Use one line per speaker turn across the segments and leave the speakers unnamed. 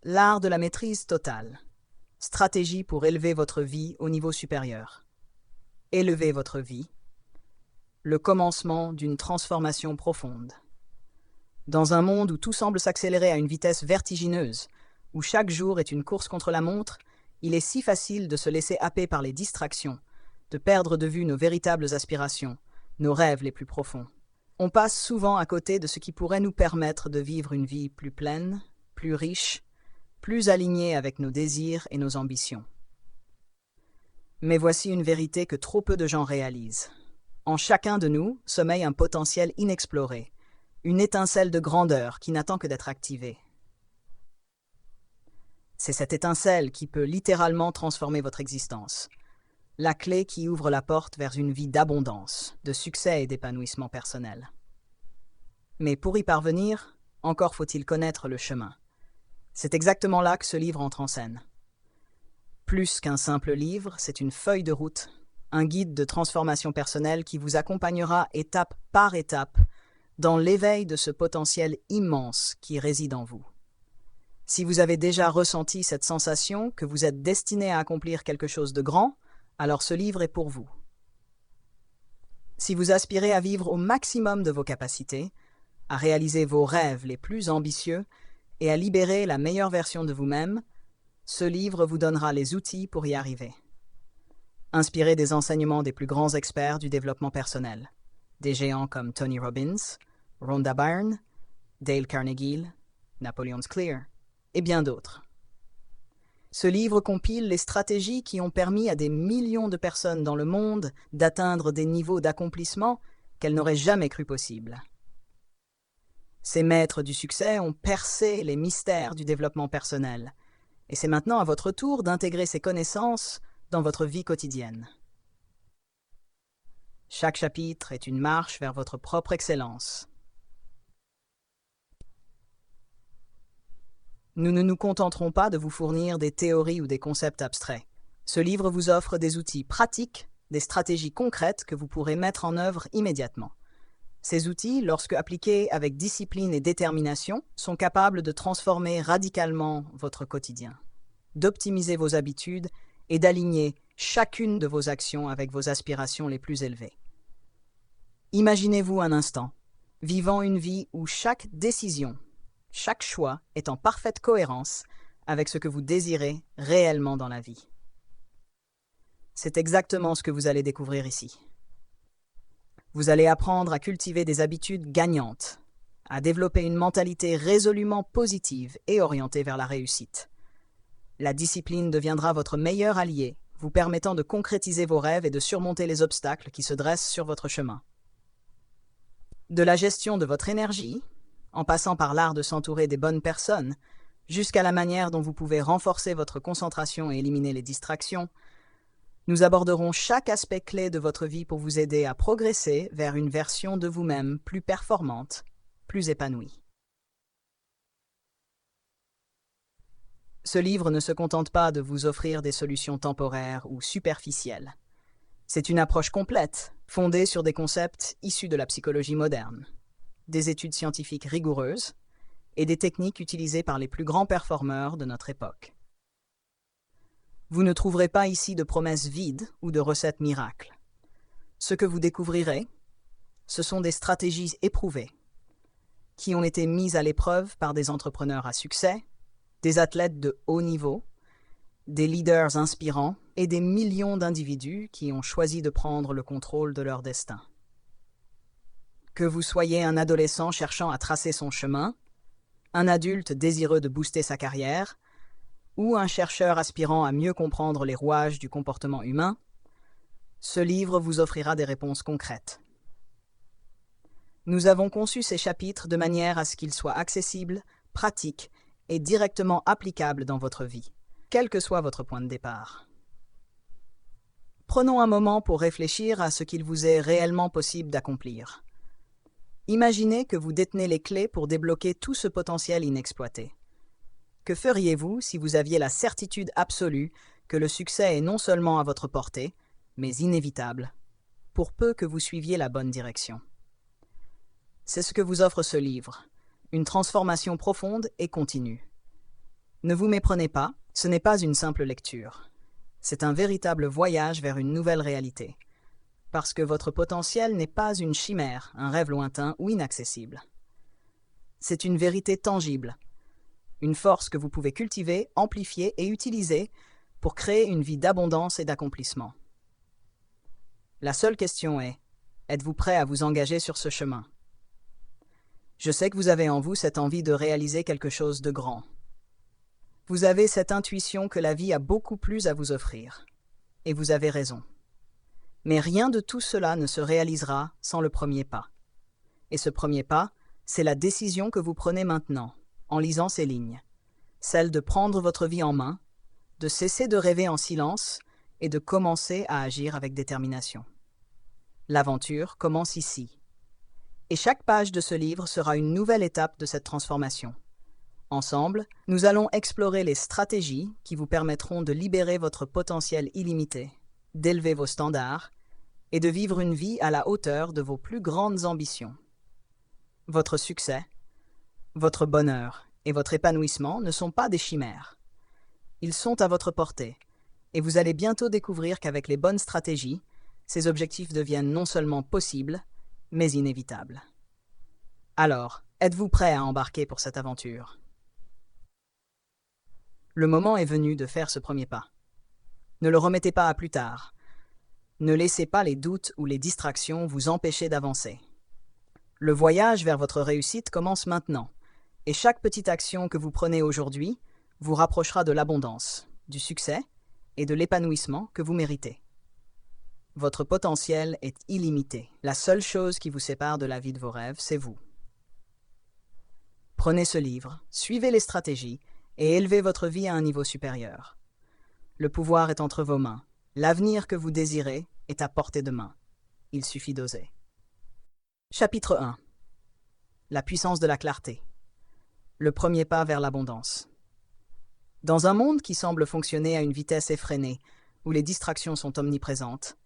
L'art de la maîtrise totale. Stratégie pour élever votre vie au niveau supérieur. Élevez votre vie. Le commencement d'une transformation profonde. Dans un monde où tout semble s'accélérer à une vitesse vertigineuse, où chaque jour est une course contre la montre, il est si facile de se laisser happer par les distractions, de perdre de vue nos véritables aspirations, nos rêves les plus profonds. On passe souvent à côté de ce qui pourrait nous permettre de vivre une vie plus pleine, plus riche, plus alignée avec nos désirs et nos ambitions. Mais voici une vérité que trop peu de gens réalisent. En chacun de nous sommeille un potentiel inexploré, une étincelle de grandeur qui n'attend que d'être activée. C'est cette étincelle qui peut littéralement transformer votre existence. La clé qui ouvre la porte vers une vie d'abondance, de succès et d'épanouissement personnel. Mais pour y parvenir, encore faut-il connaître le chemin. C'est exactement là que ce livre entre en scène. Plus qu'un simple livre, c'est une feuille de route, un guide de transformation personnelle qui vous accompagnera étape par étape dans l'éveil de ce potentiel immense qui réside en vous. Si vous avez déjà ressenti cette sensation que vous êtes destiné à accomplir quelque chose de grand, alors ce livre est pour vous. Si vous aspirez à vivre au maximum de vos capacités, à réaliser vos rêves les plus ambitieux et à libérer la meilleure version de vous-même, ce livre vous donnera les outils pour y arriver. Inspiré des enseignements des plus grands experts du développement personnel, des géants comme Tony Robbins, Rhonda Byrne, Dale Carnegie, Napoleon Clear et bien d'autres. Ce livre compile les stratégies qui ont permis à des millions de personnes dans le monde d'atteindre des niveaux d'accomplissement qu'elles n'auraient jamais cru possibles. Ces maîtres du succès ont percé les mystères du développement personnel, et c'est maintenant à votre tour d'intégrer ces connaissances dans votre vie quotidienne. Chaque chapitre est une marche vers votre propre excellence. Nous ne nous contenterons pas de vous fournir des théories ou des concepts abstraits. Ce livre vous offre des outils pratiques, des stratégies concrètes que vous pourrez mettre en œuvre immédiatement. Ces outils, lorsque appliqués avec discipline et détermination, sont capables de transformer radicalement votre quotidien, d'optimiser vos habitudes et d'aligner chacune de vos actions avec vos aspirations les plus élevées. Imaginez-vous un instant, vivant une vie où chaque décision, chaque choix est en parfaite cohérence avec ce que vous désirez réellement dans la vie. C'est exactement ce que vous allez découvrir ici. Vous allez apprendre à cultiver des habitudes gagnantes, à développer une mentalité résolument positive et orientée vers la réussite. La discipline deviendra votre meilleur allié, vous permettant de concrétiser vos rêves et de surmonter les obstacles qui se dressent sur votre chemin. De la gestion de votre énergie, en passant par l'art de s'entourer des bonnes personnes, jusqu'à la manière dont vous pouvez renforcer votre concentration et éliminer les distractions, nous aborderons chaque aspect clé de votre vie pour vous aider à progresser vers une version de vous-même plus performante, plus épanouie. Ce livre ne se contente pas de vous offrir des solutions temporaires ou superficielles. C'est une approche complète, fondée sur des concepts issus de la psychologie moderne, des études scientifiques rigoureuses et des techniques utilisées par les plus grands performeurs de notre époque. Vous ne trouverez pas ici de promesses vides ou de recettes miracles. Ce que vous découvrirez, ce sont des stratégies éprouvées, qui ont été mises à l'épreuve par des entrepreneurs à succès, des athlètes de haut niveau, des leaders inspirants et des millions d'individus qui ont choisi de prendre le contrôle de leur destin. Que vous soyez un adolescent cherchant à tracer son chemin, un adulte désireux de booster sa carrière, ou un chercheur aspirant à mieux comprendre les rouages du comportement humain, ce livre vous offrira des réponses concrètes. Nous avons conçu ces chapitres de manière à ce qu'ils soient accessibles, pratiques et directement applicables dans votre vie, quel que soit votre point de départ. Prenons un moment pour réfléchir à ce qu'il vous est réellement possible d'accomplir. Imaginez que vous détenez les clés pour débloquer tout ce potentiel inexploité. Que feriez-vous si vous aviez la certitude absolue que le succès est non seulement à votre portée, mais inévitable, pour peu que vous suiviez la bonne direction? C'est ce que vous offre ce livre, une transformation profonde et continue. Ne vous méprenez pas, ce n'est pas une simple lecture. C'est un véritable voyage vers une nouvelle réalité. Parce que votre potentiel n'est pas une chimère, un rêve lointain ou inaccessible. C'est une vérité tangible, une force que vous pouvez cultiver, amplifier et utiliser pour créer une vie d'abondance et d'accomplissement. La seule question est, êtes-vous prêt à vous engager sur ce chemin? Je sais que vous avez en vous cette envie de réaliser quelque chose de grand. Vous avez cette intuition que la vie a beaucoup plus à vous offrir. Et vous avez raison. Mais rien de tout cela ne se réalisera sans le premier pas. Et ce premier pas, c'est la décision que vous prenez maintenant, en lisant ces lignes. Celle de prendre votre vie en main, de cesser de rêver en silence et de commencer à agir avec détermination. L'aventure commence ici. Et chaque page de ce livre sera une nouvelle étape de cette transformation. Ensemble, nous allons explorer les stratégies qui vous permettront de libérer votre potentiel illimité, d'élever vos standards et de vivre une vie à la hauteur de vos plus grandes ambitions. Votre succès, votre bonheur et votre épanouissement ne sont pas des chimères. Ils sont à votre portée, et vous allez bientôt découvrir qu'avec les bonnes stratégies, ces objectifs deviennent non seulement possibles, mais inévitables. Alors, êtes-vous prêt à embarquer pour cette aventure? Le moment est venu de faire ce premier pas. Ne le remettez pas à plus tard. Ne laissez pas les doutes ou les distractions vous empêcher d'avancer. Le voyage vers votre réussite commence maintenant, et chaque petite action que vous prenez aujourd'hui vous rapprochera de l'abondance, du succès et de l'épanouissement que vous méritez. Votre potentiel est illimité. La seule chose qui vous sépare de la vie de vos rêves, c'est vous. Prenez ce livre, suivez les stratégies et élevez votre vie à un niveau supérieur. Le pouvoir est entre vos mains. L'avenir que vous désirez est à portée de main. Il suffit d'oser. Chapitre 1. La puissance de la clarté. Le premier pas vers l'abondance. Dans un monde qui semble fonctionner à une vitesse effrénée, où les distractions sont omniprésentes,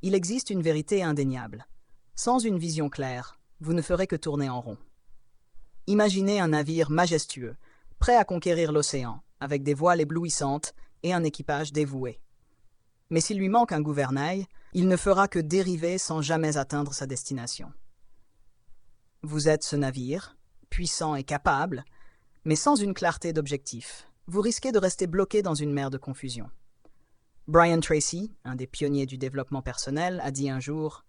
il existe une vérité indéniable. Sans une vision claire, vous ne ferez que tourner en rond. Imaginez un navire majestueux, prêt à conquérir l'océan, avec des voiles éblouissantes et un équipage dévoué. Mais s'il lui manque un gouvernail, il ne fera que dériver sans jamais atteindre sa destination. Vous êtes ce navire, puissant et capable, mais sans une clarté d'objectif. Vous risquez de rester bloqué dans une mer de confusion. Brian Tracy, un des pionniers du développement personnel, a dit un jour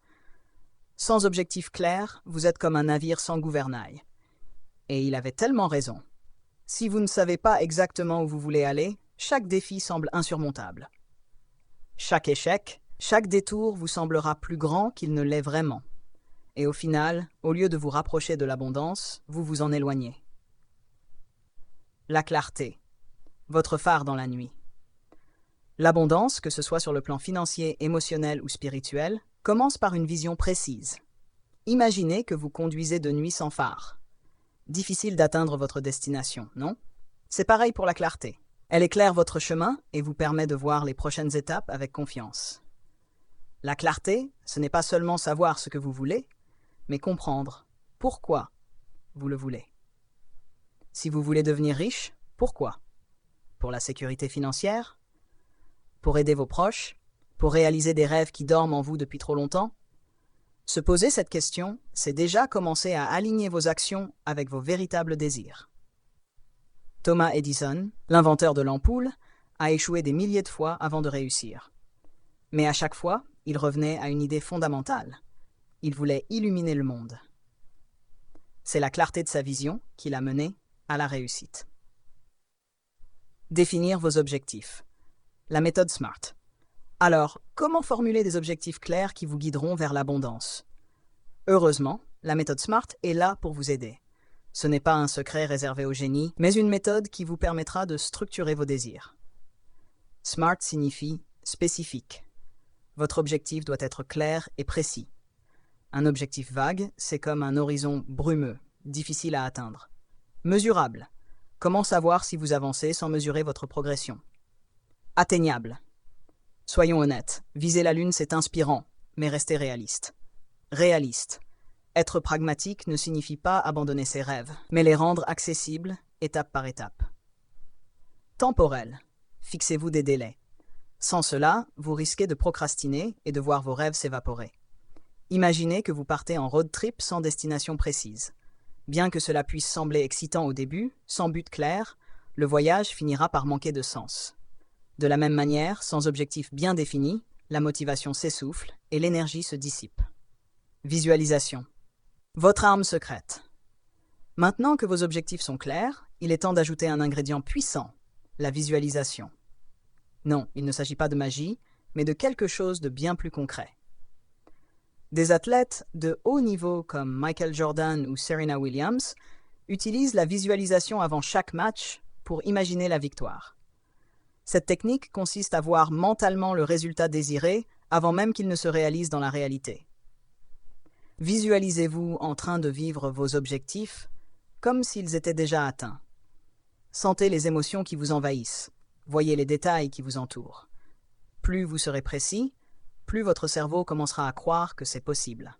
« Sans objectif clair, vous êtes comme un navire sans gouvernail. » Et il avait tellement raison. Si vous ne savez pas exactement où vous voulez aller, chaque défi semble insurmontable. Chaque échec, chaque détour vous semblera plus grand qu'il ne l'est vraiment. Et au final, au lieu de vous rapprocher de l'abondance, vous vous en éloignez. La clarté, votre phare dans la nuit. L'abondance, que ce soit sur le plan financier, émotionnel ou spirituel, commence par une vision précise. Imaginez que vous conduisez de nuit sans phare. Difficile d'atteindre votre destination, non? C'est pareil pour la clarté. Elle éclaire votre chemin et vous permet de voir les prochaines étapes avec confiance. La clarté, ce n'est pas seulement savoir ce que vous voulez, mais comprendre pourquoi vous le voulez. Si vous voulez devenir riche, pourquoi? Pour la sécurité financière? Pour aider vos proches? Pour réaliser des rêves qui dorment en vous depuis trop longtemps? Se poser cette question, c'est déjà commencer à aligner vos actions avec vos véritables désirs. Thomas Edison, l'inventeur de l'ampoule, a échoué des milliers de fois avant de réussir. Mais à chaque fois, il revenait à une idée fondamentale. Il voulait illuminer le monde. C'est la clarté de sa vision qui l'a mené à la réussite. Définir vos objectifs. La méthode SMART. Alors, comment formuler des objectifs clairs qui vous guideront vers l'abondance? Heureusement, la méthode SMART est là pour vous aider. Ce n'est pas un secret réservé aux génies, mais une méthode qui vous permettra de structurer vos désirs. SMART signifie spécifique. Votre objectif doit être clair et précis. Un objectif vague, c'est comme un horizon brumeux, difficile à atteindre. Mesurable. Comment savoir si vous avancez sans mesurer votre progression? Atteignable. Soyons honnêtes, viser la Lune c'est inspirant, mais restez réaliste. Réaliste. Être pragmatique ne signifie pas abandonner ses rêves, mais les rendre accessibles, étape par étape. Temporel. Fixez-vous des délais. Sans cela, vous risquez de procrastiner et de voir vos rêves s'évaporer. Imaginez que vous partez en road trip sans destination précise. Bien que cela puisse sembler excitant au début, sans but clair, le voyage finira par manquer de sens. De la même manière, sans objectif bien défini, la motivation s'essouffle et l'énergie se dissipe. Visualisation. Votre arme secrète. Maintenant que vos objectifs sont clairs, il est temps d'ajouter un ingrédient puissant, la visualisation. Non, il ne s'agit pas de magie, mais de quelque chose de bien plus concret. Des athlètes de haut niveau comme Michael Jordan ou Serena Williams utilisent la visualisation avant chaque match pour imaginer la victoire. Cette technique consiste à voir mentalement le résultat désiré avant même qu'il ne se réalise dans la réalité. Visualisez-vous en train de vivre vos objectifs comme s'ils étaient déjà atteints. Sentez les émotions qui vous envahissent. Voyez les détails qui vous entourent. Plus vous serez précis, plus votre cerveau commencera à croire que c'est possible.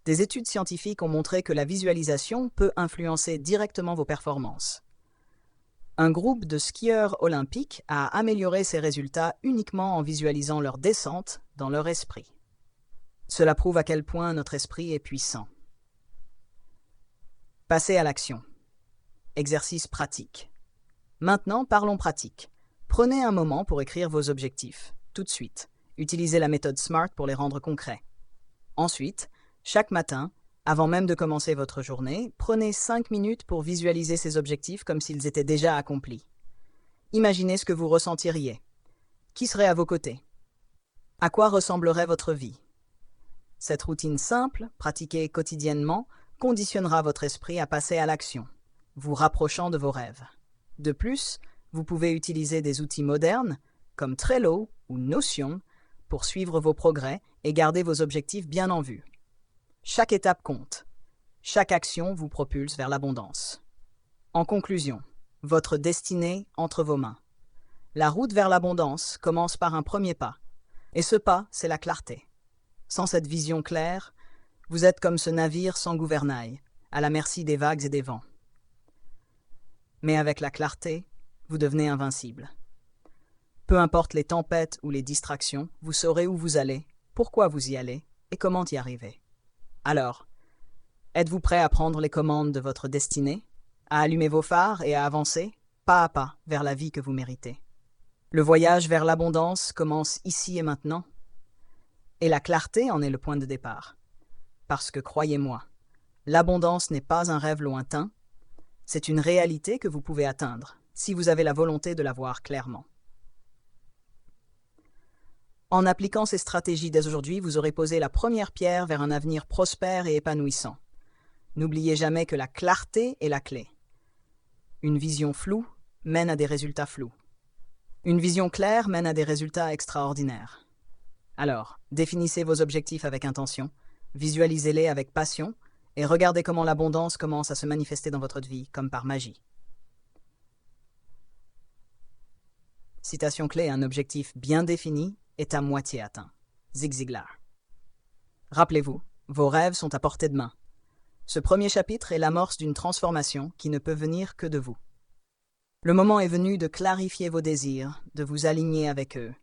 Des études scientifiques ont montré que la visualisation peut influencer directement vos performances. Un groupe de skieurs olympiques a amélioré ses résultats uniquement en visualisant leur descente dans leur esprit. Cela prouve à quel point notre esprit est puissant. Passez à l'action. Exercice pratique. Maintenant, parlons pratique. Prenez un moment pour écrire vos objectifs, tout de suite. Utilisez la méthode SMART pour les rendre concrets. Ensuite, chaque matin, avant même de commencer votre journée, prenez 5 minutes pour visualiser ces objectifs comme s'ils étaient déjà accomplis. Imaginez ce que vous ressentiriez. Qui serait à vos côtés? À quoi ressemblerait votre vie? Cette routine simple, pratiquée quotidiennement, conditionnera votre esprit à passer à l'action, vous rapprochant de vos rêves. De plus, vous pouvez utiliser des outils modernes, comme Trello ou Notion, pour suivre vos progrès et garder vos objectifs bien en vue. Chaque étape compte. Chaque action vous propulse vers l'abondance. En conclusion, votre destinée entre vos mains. La route vers l'abondance commence par un premier pas. Et ce pas, c'est la clarté. Sans cette vision claire, vous êtes comme ce navire sans gouvernail, à la merci des vagues et des vents. Mais avec la clarté, vous devenez invincible. Peu importe les tempêtes ou les distractions, vous saurez où vous allez, pourquoi vous y allez et comment y arriver. Alors, êtes-vous prêt à prendre les commandes de votre destinée, à allumer vos phares et à avancer, pas à pas, vers la vie que vous méritez? Le voyage vers l'abondance commence ici et maintenant, et la clarté en est le point de départ. Parce que, croyez-moi, l'abondance n'est pas un rêve lointain, c'est une réalité que vous pouvez atteindre, si vous avez la volonté de la voir clairement. En appliquant ces stratégies dès aujourd'hui, vous aurez posé la première pierre vers un avenir prospère et épanouissant. N'oubliez jamais que la clarté est la clé. Une vision floue mène à des résultats flous. Une vision claire mène à des résultats extraordinaires. Alors, définissez vos objectifs avec intention, visualisez-les avec passion et regardez comment l'abondance commence à se manifester dans votre vie comme par magie. Citation clé, un objectif bien défini est à moitié atteint. Zig Ziglar. Rappelez-vous, vos rêves sont à portée de main. Ce premier chapitre est l'amorce d'une transformation qui ne peut venir que de vous. Le moment est venu de clarifier vos désirs, de vous aligner avec eux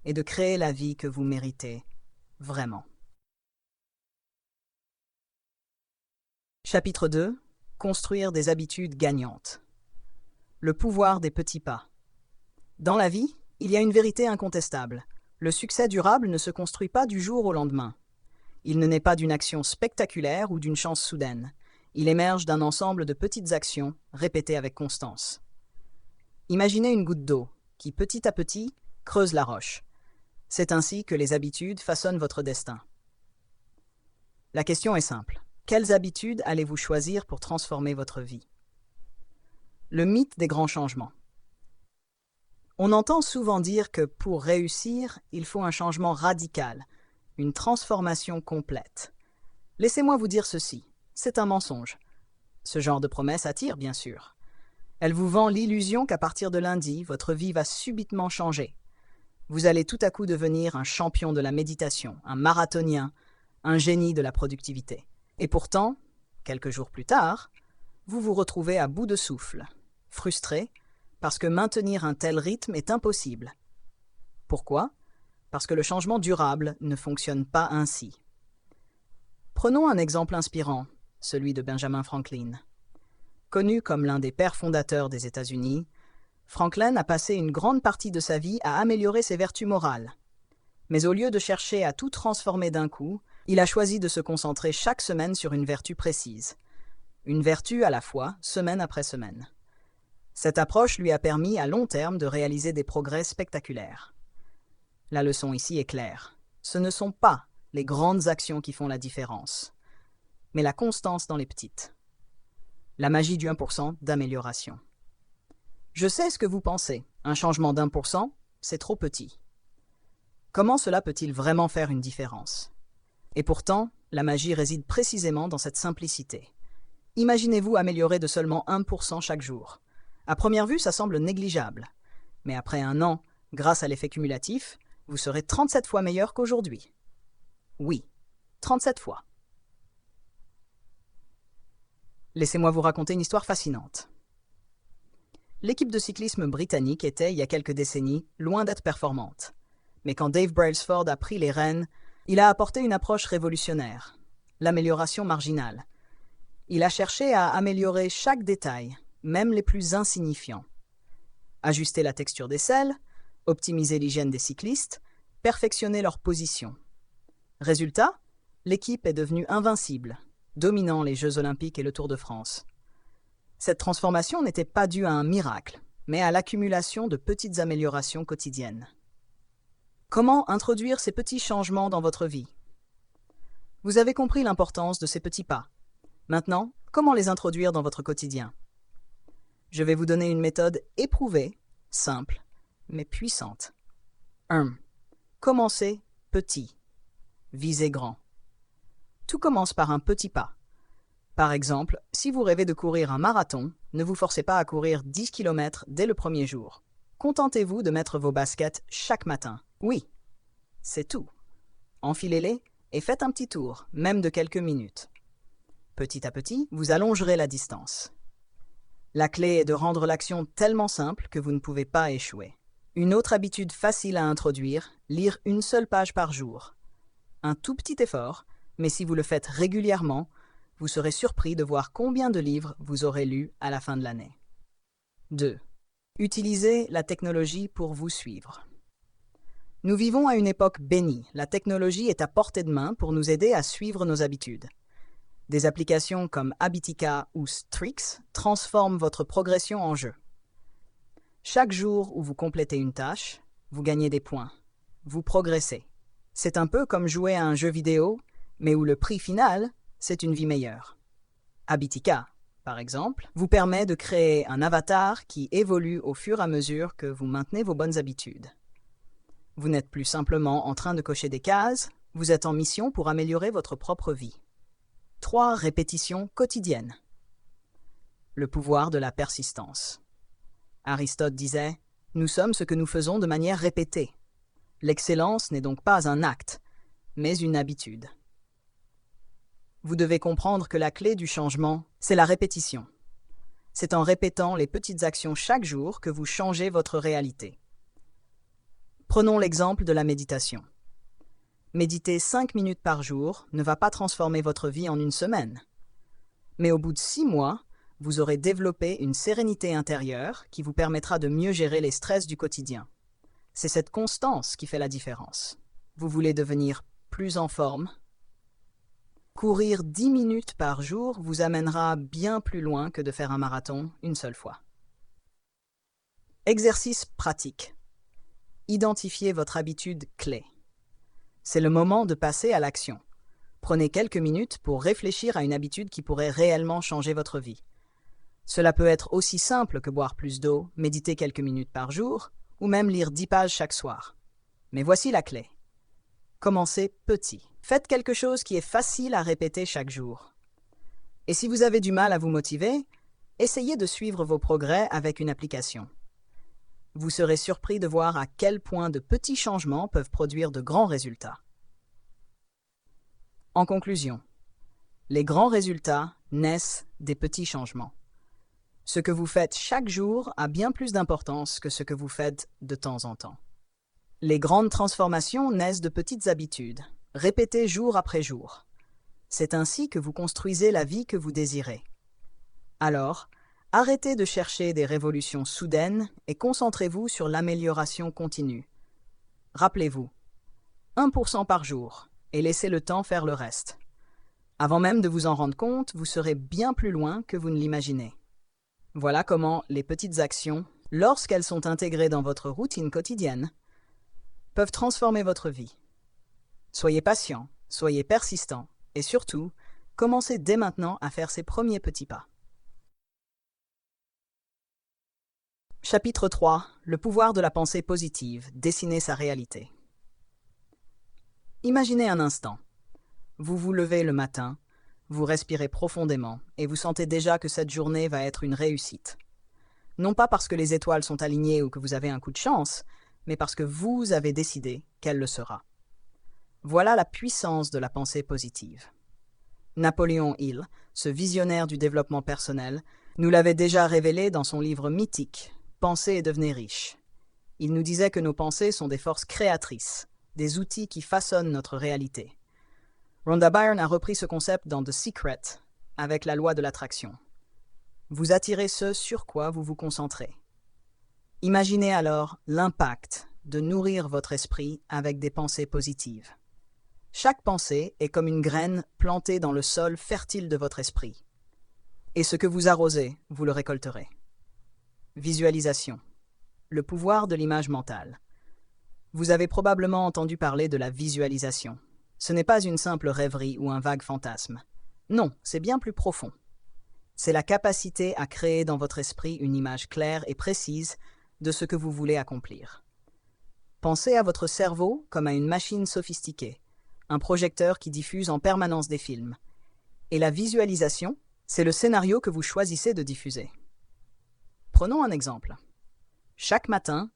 et de créer la vie que vous méritez vraiment. Chapitre 2. Construire des habitudes gagnantes. Le pouvoir des petits pas. Dans la vie, il y a une vérité incontestable. Le succès durable ne se construit pas du jour au lendemain. Il ne naît pas d'une action spectaculaire ou d'une chance soudaine. Il émerge d'un ensemble de petites actions répétées avec constance. Imaginez une goutte d'eau qui, petit à petit, creuse la roche. C'est ainsi que les habitudes façonnent votre destin. La question est simple. Quelles habitudes allez-vous choisir pour transformer votre vie? Le mythe des grands changements. On entend souvent dire que pour réussir, il faut un changement radical, une transformation complète. Laissez-moi vous dire ceci, c'est un mensonge. Ce genre de promesse attire, bien sûr. Elle vous vend l'illusion qu'à partir de lundi, votre vie va subitement changer. Vous allez tout à coup devenir un champion de la méditation, un marathonien, un génie de la productivité. Et pourtant, quelques jours plus tard, vous vous retrouvez à bout de souffle, frustré, Parce que maintenir un tel rythme est impossible. Pourquoi? Parce que le changement durable ne fonctionne pas ainsi. Prenons un exemple inspirant, celui de Benjamin Franklin. Connu comme l'un des pères fondateurs des États-Unis, Franklin a passé une grande partie de sa vie à améliorer ses vertus morales. Mais au lieu de chercher à tout transformer d'un coup, il a choisi de se concentrer chaque semaine sur une vertu précise. Une vertu à la fois, semaine après semaine. Cette approche lui a permis à long terme de réaliser des progrès spectaculaires. La leçon ici est claire. Ce ne sont pas les grandes actions qui font la différence, mais la constance dans les petites. La magie du 1% d'amélioration. Je sais ce que vous pensez. Un changement d'1%, c'est trop petit. Comment cela peut-il vraiment faire une différence? Et pourtant, la magie réside précisément dans cette simplicité. Imaginez-vous améliorer de seulement 1% chaque jour. À première vue, ça semble négligeable. Mais après un an, grâce à l'effet cumulatif, vous serez 37 fois meilleur qu'aujourd'hui. Oui, 37 fois. Laissez-moi vous raconter une histoire fascinante. L'équipe de cyclisme britannique était, il y a quelques décennies, loin d'être performante. Mais quand Dave Brailsford a pris les rênes, il a apporté une approche révolutionnaire, l'amélioration marginale. Il a cherché à améliorer chaque détail, même les plus insignifiants. Ajuster la texture des selles, optimiser l'hygiène des cyclistes, perfectionner leur position. Résultat, l'équipe est devenue invincible, dominant les Jeux Olympiques et le Tour de France. Cette transformation n'était pas due à un miracle, mais à l'accumulation de petites améliorations quotidiennes. Comment introduire ces petits changements dans votre vie? Vous avez compris l'importance de ces petits pas. Maintenant, comment les introduire dans votre quotidien? Je vais vous donner une méthode éprouvée, simple, mais puissante. 1. Commencez petit. Visez grand. Tout commence par un petit pas. Par exemple, si vous rêvez de courir un marathon, ne vous forcez pas à courir 10 km dès le premier jour. Contentez-vous de mettre vos baskets chaque matin. Oui, c'est tout. Enfilez-les et faites un petit tour, même de quelques minutes. Petit à petit, vous allongerez la distance. La clé est de rendre l'action tellement simple que vous ne pouvez pas échouer. Une autre habitude facile à introduire, lire une seule page par jour. Un tout petit effort, mais si vous le faites régulièrement, vous serez surpris de voir combien de livres vous aurez lus à la fin de l'année. 2. Utilisez la technologie pour vous suivre. Nous vivons à une époque bénie. La technologie est à portée de main pour nous aider à suivre nos habitudes. Des applications comme Habitica ou Strix transforment votre progression en jeu. Chaque jour où vous complétez une tâche, vous gagnez des points. Vous progressez. C'est un peu comme jouer à un jeu vidéo, mais où le prix final, c'est une vie meilleure. Habitica, par exemple, vous permet de créer un avatar qui évolue au fur et à mesure que vous maintenez vos bonnes habitudes. Vous n'êtes plus simplement en train de cocher des cases, vous êtes en mission pour améliorer votre propre vie. 3 répétitions quotidiennes. Le pouvoir de la persistance. Aristote disait « Nous sommes ce que nous faisons de manière répétée ». L'excellence n'est donc pas un acte, mais une habitude. Vous devez comprendre que la clé du changement, c'est la répétition. C'est en répétant les petites actions chaque jour que vous changez votre réalité. Prenons l'exemple de la méditation. Méditer 5 minutes par jour ne va pas transformer votre vie en une semaine. Mais au bout de 6 mois, vous aurez développé une sérénité intérieure qui vous permettra de mieux gérer les stress du quotidien. C'est cette constance qui fait la différence. Vous voulez devenir plus en forme? Courir 10 minutes par jour vous amènera bien plus loin que de faire un marathon une seule fois. Exercice pratique. Identifiez votre habitude clé. C'est le moment de passer à l'action. Prenez quelques minutes pour réfléchir à une habitude qui pourrait réellement changer votre vie. Cela peut être aussi simple que boire plus d'eau, méditer quelques minutes par jour, ou même lire 10 pages chaque soir. Mais voici la clé. Commencez petit. Faites quelque chose qui est facile à répéter chaque jour. Et si vous avez du mal à vous motiver, essayez de suivre vos progrès avec une application. Vous serez surpris de voir à quel point de petits changements peuvent produire de grands résultats. En conclusion, les grands résultats naissent des petits changements. Ce que vous faites chaque jour a bien plus d'importance que ce que vous faites de temps en temps. Les grandes transformations naissent de petites habitudes, répétées jour après jour. C'est ainsi que vous construisez la vie que vous désirez. Alors, arrêtez de chercher des révolutions soudaines et concentrez-vous sur l'amélioration continue. Rappelez-vous, 1% par jour, et laissez le temps faire le reste. Avant même de vous en rendre compte, vous serez bien plus loin que vous ne l'imaginez. Voilà comment les petites actions, lorsqu'elles sont intégrées dans votre routine quotidienne, peuvent transformer votre vie. Soyez patient, soyez persistant, et surtout, commencez dès maintenant à faire ces premiers petits pas. Chapitre 3. Le pouvoir de la pensée positive, dessiner sa réalité. Imaginez un instant. Vous vous levez le matin, vous respirez profondément et vous sentez déjà que cette journée va être une réussite. Non pas parce que les étoiles sont alignées ou que vous avez un coup de chance, mais parce que vous avez décidé qu'elle le sera. Voilà la puissance de la pensée positive. Napoléon Hill, ce visionnaire du développement personnel, nous l'avait déjà révélé dans son livre mythique « Pensez et devenez riche ». Il nous disait que nos pensées sont des forces créatrices, des outils qui façonnent notre réalité. Rhonda Byrne a repris ce concept dans The Secret, avec la loi de l'attraction. Vous attirez ce sur quoi vous vous concentrez. Imaginez alors l'impact de nourrir votre esprit avec des pensées positives. Chaque pensée est comme une graine plantée dans le sol fertile de votre esprit. Et ce que vous arrosez, vous le récolterez. Visualisation. Le pouvoir de l'image mentale. Vous avez probablement entendu parler de la visualisation. Ce n'est pas une simple rêverie ou un vague fantasme. Non, c'est bien plus profond. C'est la capacité à créer dans votre esprit une image claire et précise de ce que vous voulez accomplir. Pensez à votre cerveau comme à une machine sophistiquée, un projecteur qui diffuse en permanence des films. Et la visualisation, c'est le scénario que vous choisissez de diffuser. Prenons un exemple. Chaque matin,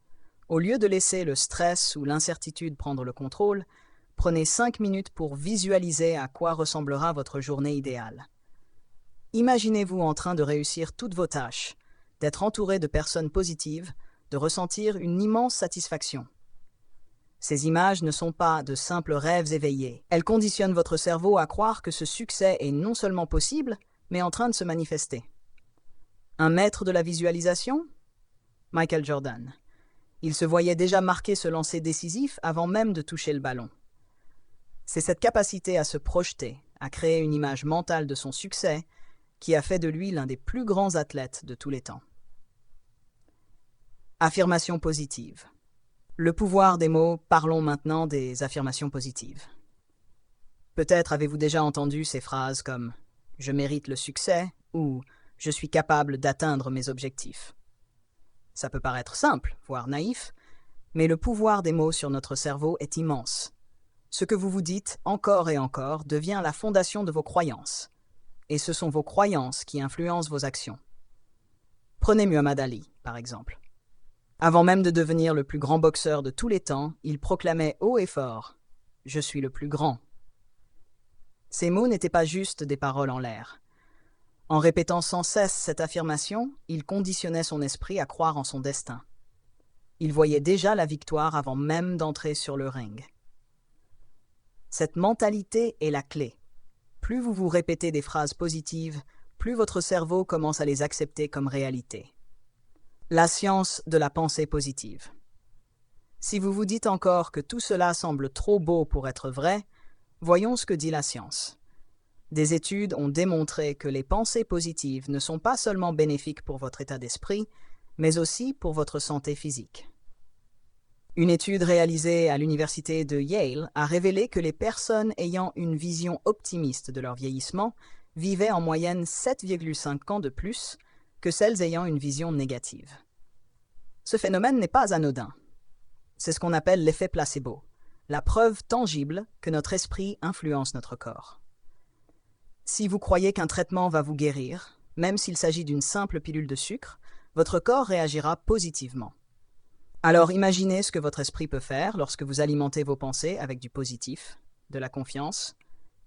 au lieu de laisser le stress ou l'incertitude prendre le contrôle, prenez 5 minutes pour visualiser à quoi ressemblera votre journée idéale. Imaginez-vous en train de réussir toutes vos tâches, d'être entouré de personnes positives, de ressentir une immense satisfaction. Ces images ne sont pas de simples rêves éveillés. Elles conditionnent votre cerveau à croire que ce succès est non seulement possible, mais en train de se manifester. Un maître de la visualisation ? Michael Jordan. Il se voyait déjà marquer ce lancer décisif avant même de toucher le ballon. C'est cette capacité à se projeter, à créer une image mentale de son succès, qui a fait de lui l'un des plus grands athlètes de tous les temps. Affirmation positive. Le pouvoir des mots, parlons maintenant des affirmations positives. Peut-être avez-vous déjà entendu ces phrases comme « je mérite le succès » ou « je suis capable d'atteindre mes objectifs ». Ça peut paraître simple, voire naïf, mais le pouvoir des mots sur notre cerveau est immense. Ce que vous vous dites encore et encore devient la fondation de vos croyances. Et ce sont vos croyances qui influencent vos actions. Prenez Muhammad Ali, par exemple. Avant même de devenir le plus grand boxeur de tous les temps, il proclamait haut et fort « Je suis le plus grand ». Ces mots n'étaient pas juste des paroles en l'air. En répétant sans cesse cette affirmation, il conditionnait son esprit à croire en son destin. Il voyait déjà la victoire avant même d'entrer sur le ring. Cette mentalité est la clé. Plus vous vous répétez des phrases positives, plus votre cerveau commence à les accepter comme réalité. La science de la pensée positive. Si vous vous dites encore que tout cela semble trop beau pour être vrai, voyons ce que dit la science. Des études ont démontré que les pensées positives ne sont pas seulement bénéfiques pour votre état d'esprit, mais aussi pour votre santé physique. Une étude réalisée à l'université de Yale a révélé que les personnes ayant une vision optimiste de leur vieillissement vivaient en moyenne 7,5 ans de plus que celles ayant une vision négative. Ce phénomène n'est pas anodin. C'est ce qu'on appelle l'effet placebo, la preuve tangible que notre esprit influence notre corps. Si vous croyez qu'un traitement va vous guérir, même s'il s'agit d'une simple pilule de sucre, votre corps réagira positivement. Alors imaginez ce que votre esprit peut faire lorsque vous alimentez vos pensées avec du positif, de la confiance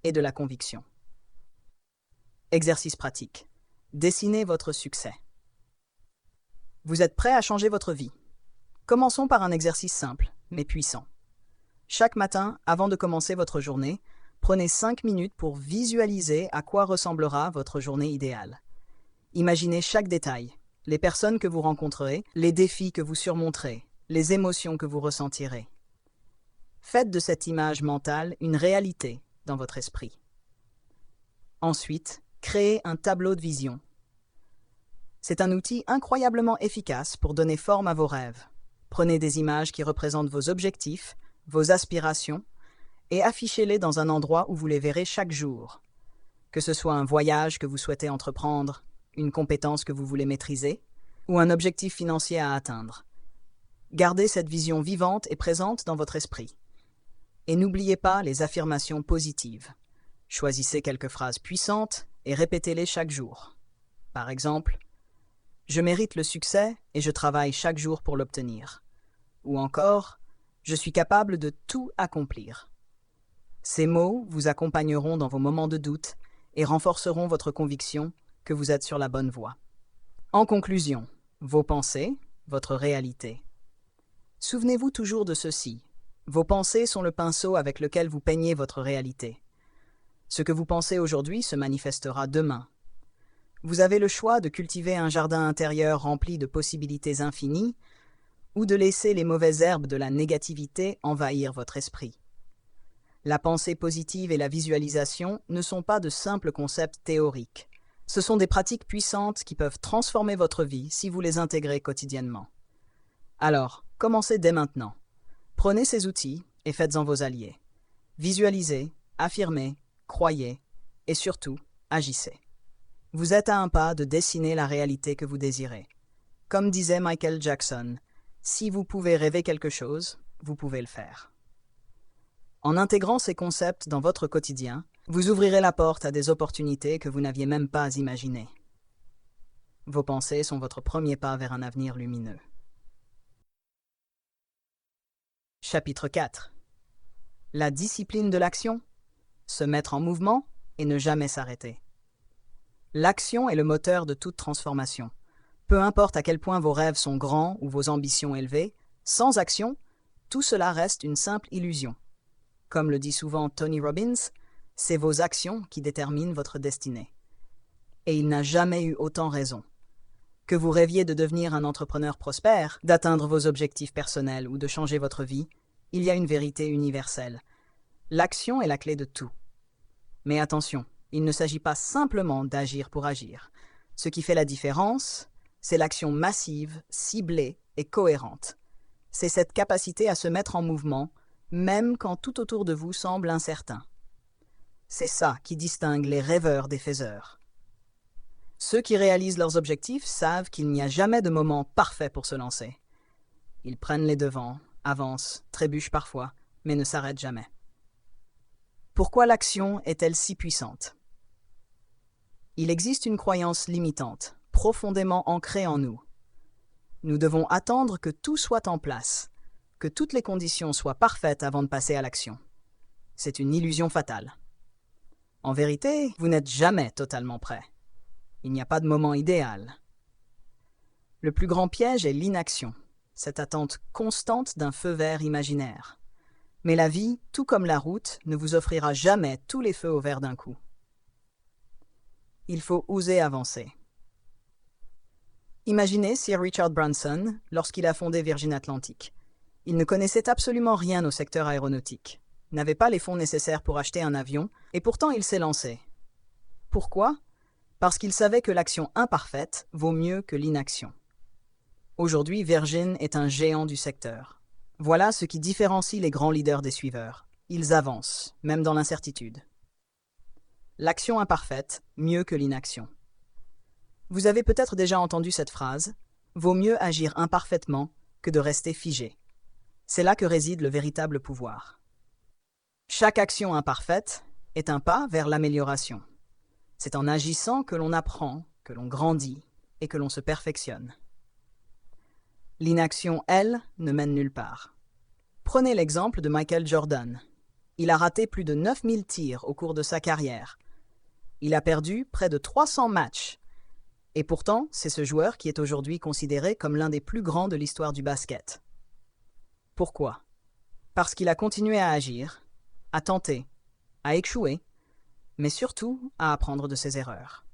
et de la conviction. Exercice pratique. Dessinez votre succès. Vous êtes prêt à changer votre vie? Commençons par un exercice simple, mais puissant. Chaque matin, avant de commencer votre journée, prenez 5 minutes pour visualiser à quoi ressemblera votre journée idéale. Imaginez chaque détail, les personnes que vous rencontrerez, les défis que vous surmonterez, les émotions que vous ressentirez. Faites de cette image mentale une réalité dans votre esprit. Ensuite, créez un tableau de vision. C'est un outil incroyablement efficace pour donner forme à vos rêves. Prenez des images qui représentent vos objectifs, vos aspirations, et affichez-les dans un endroit où vous les verrez chaque jour. Que ce soit un voyage que vous souhaitez entreprendre, une compétence que vous voulez maîtriser, ou un objectif financier à atteindre. Gardez cette vision vivante et présente dans votre esprit. Et n'oubliez pas les affirmations positives. Choisissez quelques phrases puissantes et répétez-les chaque jour. Par exemple, « Je mérite le succès et je travaille chaque jour pour l'obtenir ». Ou encore, « Je suis capable de tout accomplir ». Ces mots vous accompagneront dans vos moments de doute et renforceront votre conviction que vous êtes sur la bonne voie. En conclusion, vos pensées, votre réalité. Souvenez-vous toujours de ceci. Vos pensées sont le pinceau avec lequel vous peignez votre réalité. Ce que vous pensez aujourd'hui se manifestera demain. Vous avez le choix de cultiver un jardin intérieur rempli de possibilités infinies ou de laisser les mauvaises herbes de la négativité envahir votre esprit. La pensée positive et la visualisation ne sont pas de simples concepts théoriques. Ce sont des pratiques puissantes qui peuvent transformer votre vie si vous les intégrez quotidiennement. Alors, commencez dès maintenant. Prenez ces outils et faites-en vos alliés. Visualisez, affirmez, croyez et surtout, agissez. Vous êtes à un pas de dessiner la réalité que vous désirez. Comme disait Michael Jackson, si vous pouvez rêver quelque chose, vous pouvez le faire. En intégrant ces concepts dans votre quotidien, vous ouvrirez la porte à des opportunités que vous n'aviez même pas imaginées. Vos pensées sont votre premier pas vers un avenir lumineux. Chapitre 4. La discipline de l'action. Se mettre en mouvement et ne jamais s'arrêter. L'action est le moteur de toute transformation. Peu importe à quel point vos rêves sont grands ou vos ambitions élevées, sans action, tout cela reste une simple illusion. Comme le dit souvent Tony Robbins, c'est vos actions qui déterminent votre destinée. Et il n'a jamais eu autant raison. Que vous rêviez de devenir un entrepreneur prospère, d'atteindre vos objectifs personnels ou de changer votre vie, il y a une vérité universelle. L'action est la clé de tout. Mais attention, il ne s'agit pas simplement d'agir pour agir. Ce qui fait la différence, c'est l'action massive, ciblée et cohérente. C'est cette capacité à se mettre en mouvement, même quand tout autour de vous semble incertain. C'est ça qui distingue les rêveurs des faiseurs. Ceux qui réalisent leurs objectifs savent qu'il n'y a jamais de moment parfait pour se lancer. Ils prennent les devants, avancent, trébuchent parfois, mais ne s'arrêtent jamais. Pourquoi l'action est-elle si puissante? Il existe une croyance limitante, profondément ancrée en nous. Nous devons attendre que tout soit en place, que toutes les conditions soient parfaites avant de passer à l'action. C'est une illusion fatale. En vérité, vous n'êtes jamais totalement prêt. Il n'y a pas de moment idéal. Le plus grand piège est l'inaction, cette attente constante d'un feu vert imaginaire. Mais la vie, tout comme la route, ne vous offrira jamais tous les feux au vert d'un coup. Il faut oser avancer. Imaginez Sir Richard Branson lorsqu'il a fondé Virgin Atlantic. Il ne connaissait absolument rien au secteur aéronautique, n'avait pas les fonds nécessaires pour acheter un avion, et pourtant il s'est lancé. Pourquoi? Parce qu'il savait que l'action imparfaite vaut mieux que l'inaction. Aujourd'hui, Virgin est un géant du secteur. Voilà ce qui différencie les grands leaders des suiveurs. Ils avancent, même dans l'incertitude. L'action imparfaite, mieux que l'inaction. Vous avez peut-être déjà entendu cette phrase « Vaut mieux agir imparfaitement que de rester figé ». C'est là que réside le véritable pouvoir. Chaque action imparfaite est un pas vers l'amélioration. C'est en agissant que l'on apprend, que l'on grandit et que l'on se perfectionne. L'inaction, elle, ne mène nulle part. Prenez l'exemple de Michael Jordan. Il a raté plus de 9000 tirs au cours de sa carrière. Il a perdu près de 300 matchs. Et pourtant, c'est ce joueur qui est aujourd'hui considéré comme l'un des plus grands de l'histoire du basket. Pourquoi? Parce qu'il a continué à agir, à tenter, à échouer, mais surtout à apprendre de ses erreurs.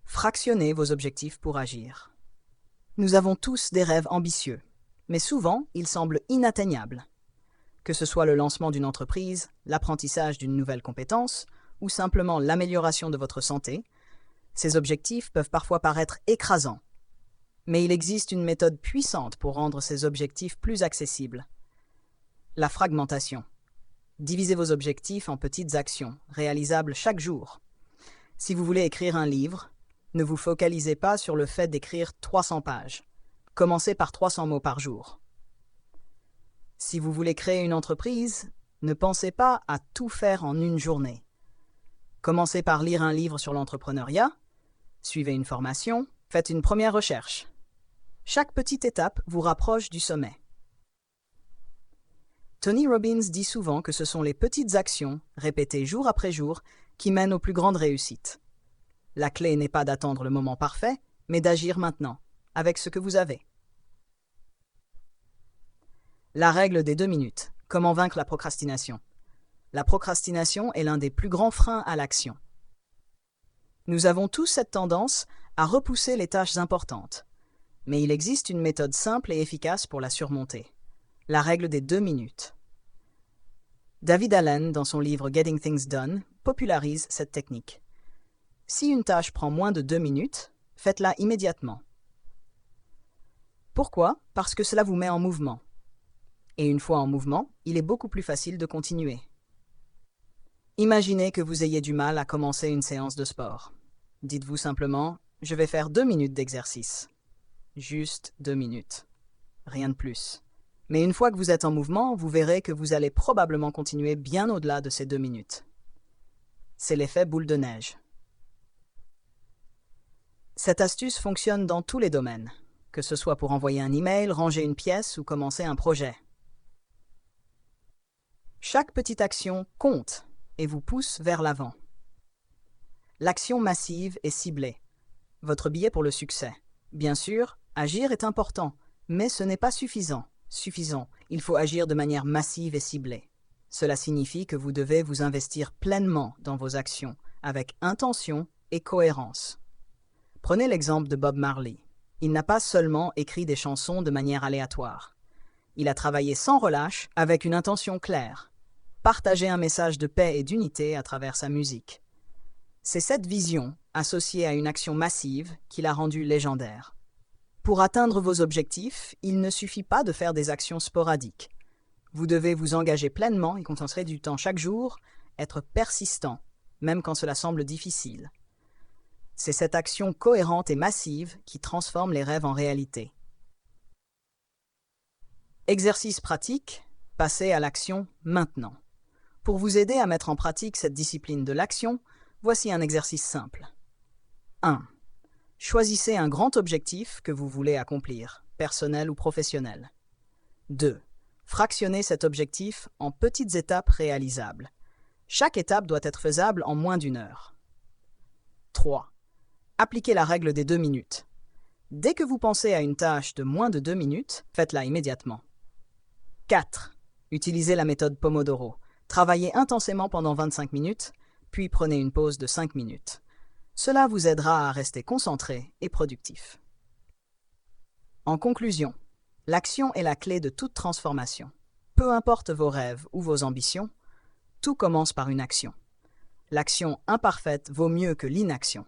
Fractionnez vos objectifs pour agir. Nous avons tous des rêves ambitieux, mais souvent ils semblent inatteignables. Que ce soit le lancement d'une entreprise, l'apprentissage d'une nouvelle compétence, ou simplement l'amélioration de votre santé, ces objectifs peuvent parfois paraître écrasants. Mais il existe une méthode puissante pour rendre ces objectifs plus accessibles. La fragmentation. Divisez vos objectifs en petites actions, réalisables chaque jour. Si vous voulez écrire un livre, ne vous focalisez pas sur le fait d'écrire 300 pages. Commencez par 300 mots par jour. Si vous voulez créer une entreprise, ne pensez pas à tout faire en une journée. Commencez par lire un livre sur l'entrepreneuriat, suivez une formation, faites une première recherche. Chaque petite étape vous rapproche du sommet. Tony Robbins dit souvent que ce sont les petites actions, répétées jour après jour, qui mènent aux plus grandes réussites. La clé n'est pas d'attendre le moment parfait, mais d'agir maintenant, avec ce que vous avez. La règle des 2 minutes. Comment vaincre la procrastination? La procrastination est l'un des plus grands freins à l'action. Nous avons tous cette tendance à repousser les tâches importantes. Mais il existe une méthode simple et efficace pour la surmonter. La règle des 2 minutes. David Allen, dans son livre Getting Things Done, popularise cette technique. Si une tâche prend moins de 2 minutes, faites-la immédiatement. Pourquoi? Parce que cela vous met en mouvement. Et une fois en mouvement, il est beaucoup plus facile de continuer. Imaginez que vous ayez du mal à commencer une séance de sport. Dites-vous simplement, je vais faire 2 minutes d'exercice. Juste 2 minutes. Rien de plus. Mais une fois que vous êtes en mouvement, vous verrez que vous allez probablement continuer bien au-delà de ces 2 minutes. C'est l'effet boule de neige. Cette astuce fonctionne dans tous les domaines, que ce soit pour envoyer un email, ranger une pièce ou commencer un projet. Chaque petite action compte et vous pousse vers l'avant. L'action massive est ciblée. Votre billet pour le succès. Bien sûr, agir est important, mais ce n'est pas suffisant. Il faut agir de manière massive et ciblée. Cela signifie que vous devez vous investir pleinement dans vos actions, avec intention et cohérence. Prenez l'exemple de Bob Marley. Il n'a pas seulement écrit des chansons de manière aléatoire. Il a travaillé sans relâche, avec une intention claire. Partager un message de paix et d'unité à travers sa musique. C'est cette vision, associée à une action massive, qui l'a rendu légendaire. Pour atteindre vos objectifs, il ne suffit pas de faire des actions sporadiques. Vous devez vous engager pleinement et consacrer du temps chaque jour, être persistant, même quand cela semble difficile. C'est cette action cohérente et massive qui transforme les rêves en réalité. Exercice pratique, passez à l'action maintenant. Pour vous aider à mettre en pratique cette discipline de l'action, voici un exercice simple. 1. Choisissez un grand objectif que vous voulez accomplir, personnel ou professionnel. 2. Fractionnez cet objectif en petites étapes réalisables. Chaque étape doit être faisable en moins d'1 heure. 3. Appliquez la règle des 2 minutes. Dès que vous pensez à une tâche de moins de 2 minutes, faites-la immédiatement. 4. Utilisez la méthode Pomodoro. Travaillez intensément pendant 25 minutes, puis prenez une pause de 5 minutes. Cela vous aidera à rester concentré et productif. En conclusion, l'action est la clé de toute transformation. Peu importe vos rêves ou vos ambitions, tout commence par une action. L'action imparfaite vaut mieux que l'inaction.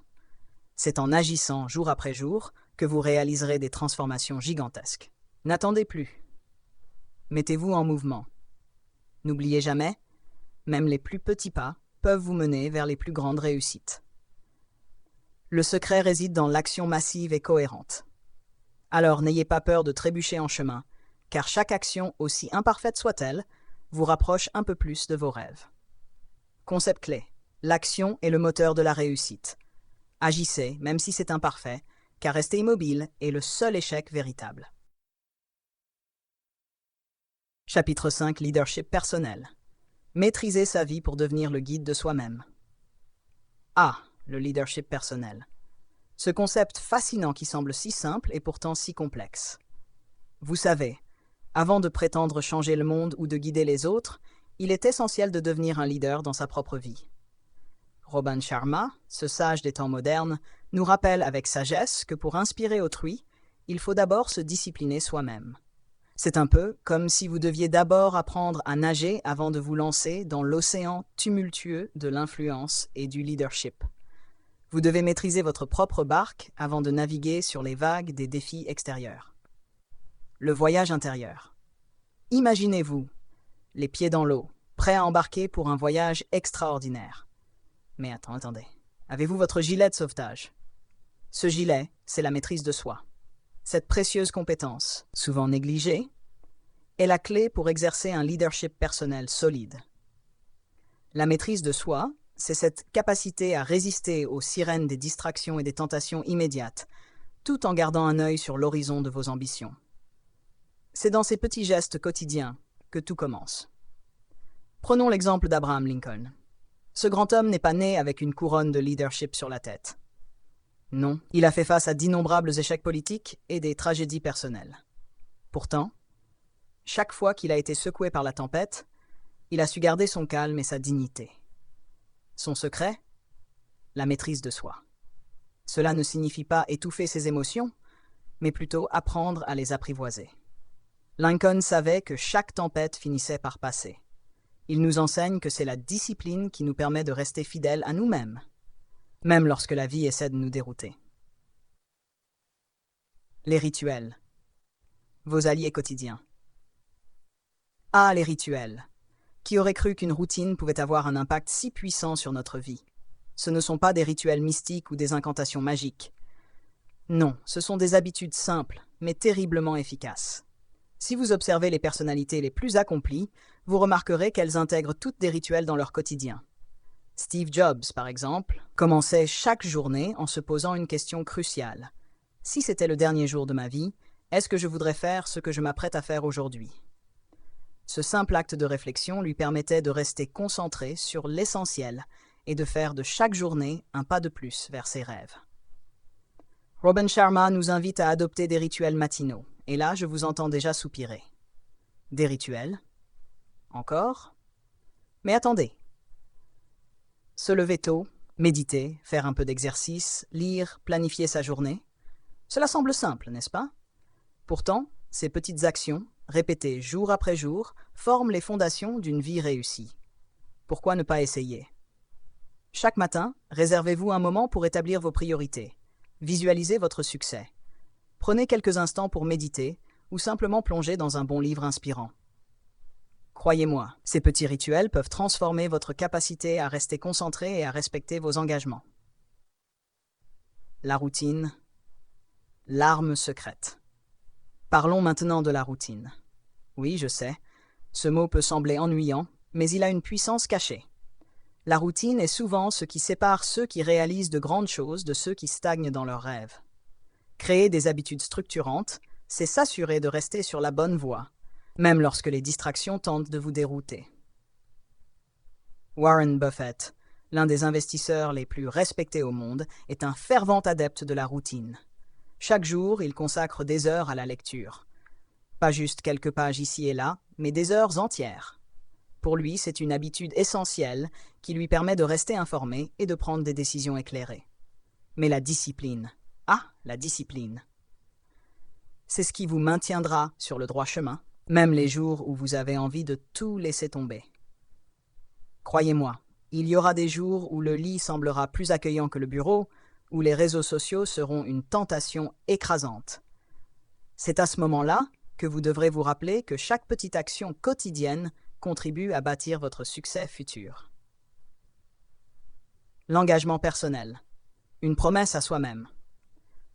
C'est en agissant jour après jour que vous réaliserez des transformations gigantesques. N'attendez plus. Mettez-vous en mouvement. N'oubliez jamais, même les plus petits pas peuvent vous mener vers les plus grandes réussites. Le secret réside dans l'action massive et cohérente. Alors n'ayez pas peur de trébucher en chemin, car chaque action, aussi imparfaite soit-elle, vous rapproche un peu plus de vos rêves. Concept clé. L'action est le moteur de la réussite. Agissez, même si c'est imparfait, car rester immobile est le seul échec véritable. Chapitre 5. Leadership personnel. Maîtriser sa vie pour devenir le guide de soi-même. A. Le leadership personnel. Ce concept fascinant qui semble si simple est pourtant si complexe. Vous savez, avant de prétendre changer le monde ou de guider les autres, il est essentiel de devenir un leader dans sa propre vie. Robin Sharma, ce sage des temps modernes, nous rappelle avec sagesse que pour inspirer autrui, il faut d'abord se discipliner soi-même. C'est un peu comme si vous deviez d'abord apprendre à nager avant de vous lancer dans l'océan tumultueux de l'influence et du leadership. Vous devez maîtriser votre propre barque avant de naviguer sur les vagues des défis extérieurs. Le voyage intérieur. Imaginez-vous, les pieds dans l'eau, prêts à embarquer pour un voyage extraordinaire. Mais attendez. Avez-vous votre gilet de sauvetage? Ce gilet, c'est la maîtrise de soi. Cette précieuse compétence, souvent négligée, est la clé pour exercer un leadership personnel solide. La maîtrise de soi, c'est cette capacité à résister aux sirènes des distractions et des tentations immédiates, tout en gardant un œil sur l'horizon de vos ambitions. C'est dans ces petits gestes quotidiens que tout commence. Prenons l'exemple d'Abraham Lincoln. Ce grand homme n'est pas né avec une couronne de leadership sur la tête. Non, il a fait face à d'innombrables échecs politiques et des tragédies personnelles. Pourtant, chaque fois qu'il a été secoué par la tempête, il a su garder son calme et sa dignité. Son secret? La maîtrise de soi. Cela ne signifie pas étouffer ses émotions, mais plutôt apprendre à les apprivoiser. Lincoln savait que chaque tempête finissait par passer. Il nous enseigne que c'est la discipline qui nous permet de rester fidèles à nous-mêmes, même lorsque la vie essaie de nous dérouter. Les rituels. Vos alliés quotidiens. Ah, les rituels. Qui aurait cru qu'une routine pouvait avoir un impact si puissant sur notre vie? Ce ne sont pas des rituels mystiques ou des incantations magiques. Non, ce sont des habitudes simples, mais terriblement efficaces. Si vous observez les personnalités les plus accomplies, vous remarquerez qu'elles intègrent toutes des rituels dans leur quotidien. Steve Jobs, par exemple, commençait chaque journée en se posant une question cruciale. Si c'était le dernier jour de ma vie, est-ce que je voudrais faire ce que je m'apprête à faire aujourd'hui? Ce simple acte de réflexion lui permettait de rester concentré sur l'essentiel et de faire de chaque journée un pas de plus vers ses rêves. Robin Sharma nous invite à adopter des rituels matinaux, et là je vous entends déjà soupirer. Des rituels? Encore? Mais attendez. Se lever tôt, méditer, faire un peu d'exercice, lire, planifier sa journée. Cela semble simple, n'est-ce pas? Pourtant, ces petites actions, répétées jour après jour, forment les fondations d'une vie réussie. Pourquoi ne pas essayer? Chaque matin, réservez-vous un moment pour établir vos priorités. Visualisez votre succès. Prenez quelques instants pour méditer ou simplement plonger dans un bon livre inspirant. Croyez-moi, ces petits rituels peuvent transformer votre capacité à rester concentré et à respecter vos engagements. La routine, l'arme secrète. Parlons maintenant de la routine. Oui, je sais, ce mot peut sembler ennuyant, mais il a une puissance cachée. La routine est souvent ce qui sépare ceux qui réalisent de grandes choses de ceux qui stagnent dans leurs rêves. Créer des habitudes structurantes, c'est s'assurer de rester sur la bonne voie, même lorsque les distractions tentent de vous dérouter. Warren Buffett, l'un des investisseurs les plus respectés au monde, est un fervent adepte de la routine. Chaque jour, il consacre des heures à la lecture. Pas juste quelques pages ici et là, mais des heures entières. Pour lui, c'est une habitude essentielle qui lui permet de rester informé et de prendre des décisions éclairées. Mais la discipline. Ah, la discipline. C'est ce qui vous maintiendra sur le droit chemin, même les jours où vous avez envie de tout laisser tomber. Croyez-moi, il y aura des jours où le lit semblera plus accueillant que le bureau, où les réseaux sociaux seront une tentation écrasante. C'est à ce moment-là que vous devrez vous rappeler que chaque petite action quotidienne contribue à bâtir votre succès futur. L'engagement personnel. Une promesse à soi-même.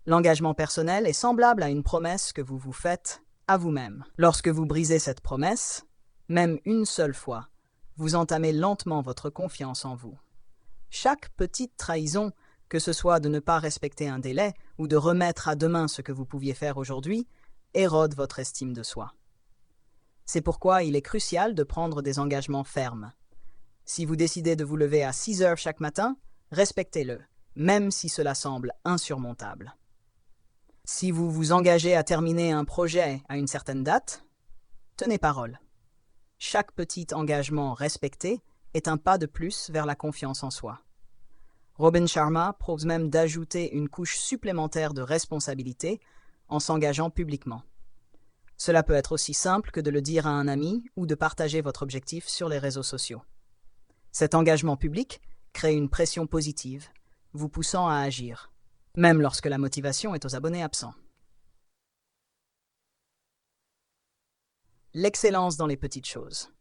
L'engagement personnel est semblable à une promesse que vous vous faites à vous-même. Lorsque vous brisez cette promesse, même une seule fois, vous entamez lentement votre confiance en vous. Chaque petite trahison, que ce soit de ne pas respecter un délai ou de remettre à demain ce que vous pouviez faire aujourd'hui, érode votre estime de soi. C'est pourquoi il est crucial de prendre des engagements fermes. Si vous décidez de vous lever à 6 heures chaque matin, respectez-le, même si cela semble insurmontable. Si vous vous engagez à terminer un projet à une certaine date, tenez parole. Chaque petit engagement respecté est un pas de plus vers la confiance en soi. Robin Sharma propose même d'ajouter une couche supplémentaire de responsabilité en s'engageant publiquement. Cela peut être aussi simple que de le dire à un ami ou de partager votre objectif sur les réseaux sociaux. Cet engagement public crée une pression positive, vous poussant à agir, même lorsque la motivation est aux abonnés absents. L'excellence dans les petites choses.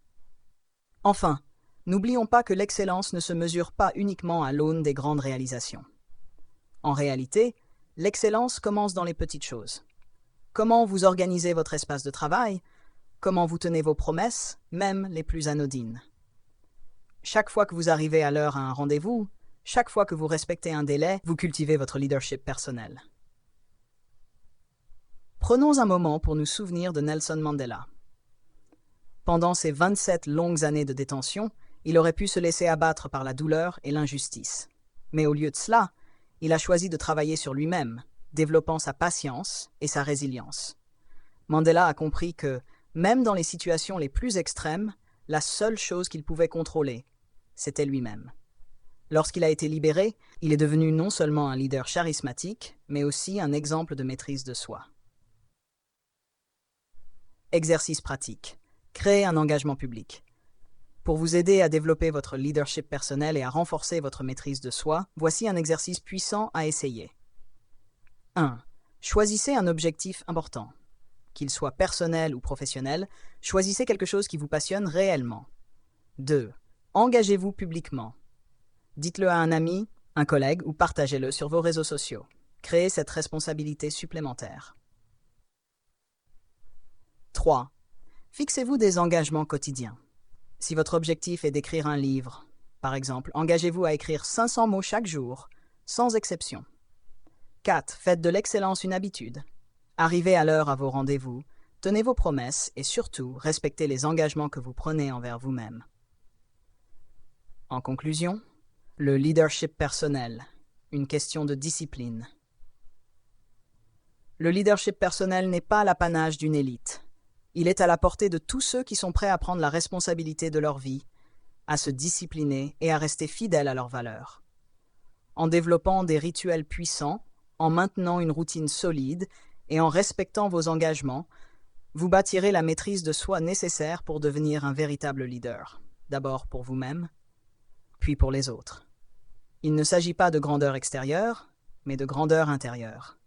Enfin, n'oublions pas que l'excellence ne se mesure pas uniquement à l'aune des grandes réalisations. En réalité, l'excellence commence dans les petites choses. Comment vous organisez votre espace de travail, comment vous tenez vos promesses, même les plus anodines. Chaque fois que vous arrivez à l'heure à un rendez-vous, chaque fois que vous respectez un délai, vous cultivez votre leadership personnel. Prenons un moment pour nous souvenir de Nelson Mandela. Pendant ses 27 longues années de détention, il aurait pu se laisser abattre par la douleur et l'injustice. Mais au lieu de cela, il a choisi de travailler sur lui-même, développant sa patience et sa résilience. Mandela a compris que, même dans les situations les plus extrêmes, la seule chose qu'il pouvait contrôler, c'était lui-même. Lorsqu'il a été libéré, il est devenu non seulement un leader charismatique, mais aussi un exemple de maîtrise de soi. Exercice pratique. Créez un engagement public. Pour vous aider à développer votre leadership personnel et à renforcer votre maîtrise de soi, voici un exercice puissant à essayer. 1. Choisissez un objectif important. Qu'il soit personnel ou professionnel, choisissez quelque chose qui vous passionne réellement. 2. Engagez-vous publiquement. Dites-le à un ami, un collègue ou partagez-le sur vos réseaux sociaux. Créez cette responsabilité supplémentaire. 3. Fixez-vous des engagements quotidiens. Si votre objectif est d'écrire un livre, par exemple, engagez-vous à écrire 500 mots chaque jour, sans exception. 4. Faites de l'excellence une habitude. Arrivez à l'heure à vos rendez-vous, tenez vos promesses et surtout, respectez les engagements que vous prenez envers vous-même. En conclusion, le leadership personnel, une question de discipline. Le leadership personnel n'est pas l'apanage d'une élite. Il est à la portée de tous ceux qui sont prêts à prendre la responsabilité de leur vie, à se discipliner et à rester fidèles à leurs valeurs. En développant des rituels puissants, en maintenant une routine solide et en respectant vos engagements, vous bâtirez la maîtrise de soi nécessaire pour devenir un véritable leader. D'abord pour vous-même, puis pour les autres. Il ne s'agit pas de grandeur extérieure, mais de grandeur intérieure.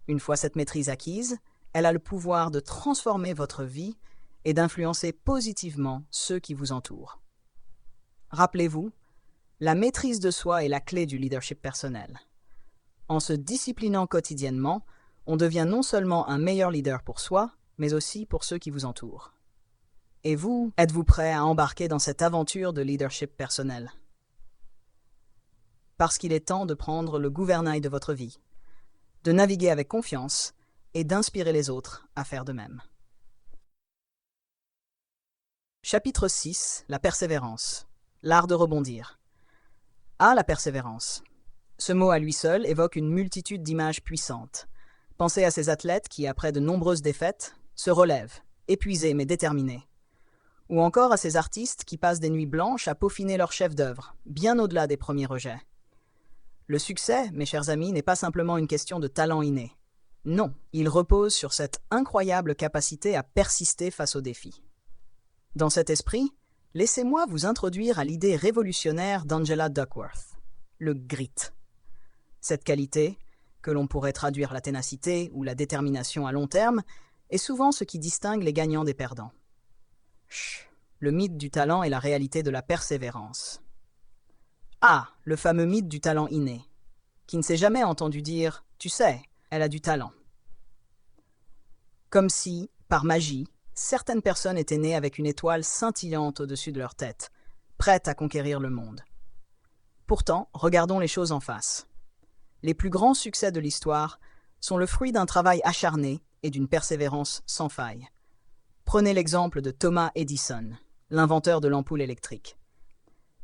Une fois cette maîtrise acquise, elle a le pouvoir de transformer votre vie et d'influencer positivement ceux qui vous entourent. Rappelez-vous, la maîtrise de soi est la clé du leadership personnel. En se disciplinant quotidiennement, on devient non seulement un meilleur leader pour soi, mais aussi pour ceux qui vous entourent. Et vous, êtes-vous prêt à embarquer dans cette aventure de leadership personnel? Parce qu'il est temps de prendre le gouvernail de votre vie, de naviguer avec confiance et d'inspirer les autres à faire de même. Chapitre 6. La persévérance. L'art de rebondir. Ah, la persévérance. Ce mot à lui seul évoque une multitude d'images puissantes. Pensez à ces athlètes qui, après de nombreuses défaites, se relèvent, épuisés mais déterminés. Ou encore à ces artistes qui passent des nuits blanches à peaufiner leur chef-d'œuvre, bien au-delà des premiers rejets. Le succès, mes chers amis, n'est pas simplement une question de talent inné. Non, il repose sur cette incroyable capacité à persister face aux défis. Dans cet esprit, laissez-moi vous introduire à l'idée révolutionnaire d'Angela Duckworth, le grit. Cette qualité, que l'on pourrait traduire la ténacité ou la détermination à long terme, est souvent ce qui distingue les gagnants des perdants. Le mythe du talent et la réalité de la persévérance. Ah, le fameux mythe du talent inné. Qui ne s'est jamais entendu dire « Tu sais, elle a du talent ». Comme si, par magie, certaines personnes étaient nées avec une étoile scintillante au-dessus de leur tête, prêtes à conquérir le monde. Pourtant, regardons les choses en face. Les plus grands succès de l'histoire sont le fruit d'un travail acharné et d'une persévérance sans faille. Prenez l'exemple de Thomas Edison, l'inventeur de l'ampoule électrique.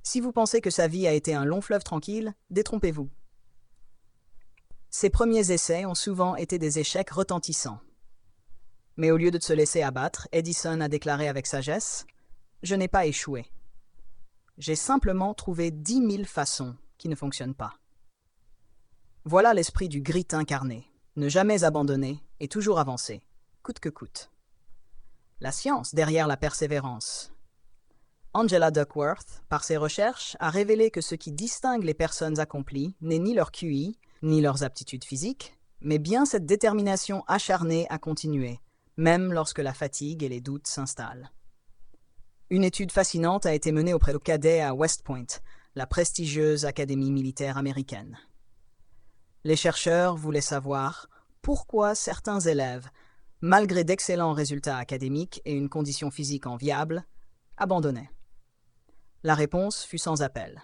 Si vous pensez que sa vie a été un long fleuve tranquille, détrompez-vous. Ses premiers essais ont souvent été des échecs retentissants. Mais au lieu de se laisser abattre, Edison a déclaré avec sagesse « Je n'ai pas échoué. J'ai simplement trouvé 10 000 façons qui ne fonctionnent pas. » Voilà l'esprit du grit incarné, ne jamais abandonner et toujours avancer, coûte que coûte. La science derrière la persévérance. Angela Duckworth, par ses recherches, a révélé que ce qui distingue les personnes accomplies n'est ni leur QI, ni leurs aptitudes physiques, mais bien cette détermination acharnée à continuer, même lorsque la fatigue et les doutes s'installent. Une étude fascinante a été menée auprès de cadets à West Point, la prestigieuse académie militaire américaine. Les chercheurs voulaient savoir pourquoi certains élèves, malgré d'excellents résultats académiques et une condition physique enviable, abandonnaient. La réponse fut sans appel.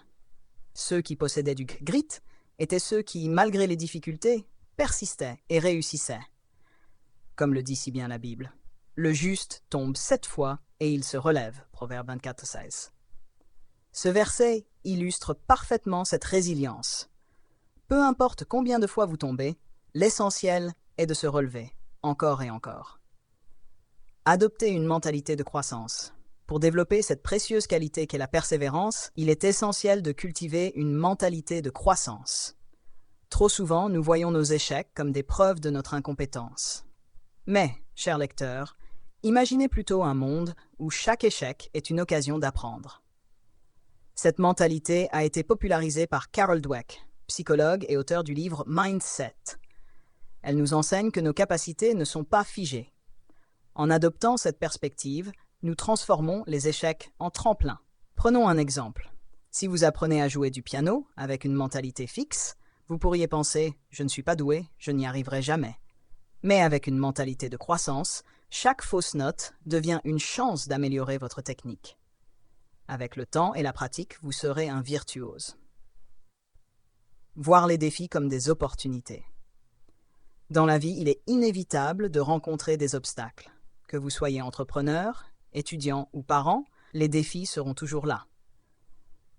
Ceux qui possédaient du grit étaient ceux qui, malgré les difficultés, persistaient et réussissaient. Comme le dit si bien la Bible, « Le juste tombe 7 fois et il se relève » Proverbe 24:16. Ce verset illustre parfaitement cette résilience. Peu importe combien de fois vous tombez, l'essentiel est de se relever, encore et encore. Adoptez une mentalité de croissance. Pour développer cette précieuse qualité qu'est la persévérance, il est essentiel de cultiver une mentalité de croissance. Trop souvent, nous voyons nos échecs comme des preuves de notre incompétence. Mais, chers lecteurs, imaginez plutôt un monde où chaque échec est une occasion d'apprendre. Cette mentalité a été popularisée par Carol Dweck, psychologue et auteur du livre Mindset. Elle nous enseigne que nos capacités ne sont pas figées. En adoptant cette perspective, nous transformons les échecs en tremplins. Prenons un exemple. Si vous apprenez à jouer du piano avec une mentalité fixe, vous pourriez penser « je ne suis pas doué, je n'y arriverai jamais ». Mais avec une mentalité de croissance, chaque fausse note devient une chance d'améliorer votre technique. Avec le temps et la pratique, vous serez un virtuose. Voir les défis comme des opportunités. Dans la vie, il est inévitable de rencontrer des obstacles. Que vous soyez entrepreneur, étudiant ou parent, les défis seront toujours là.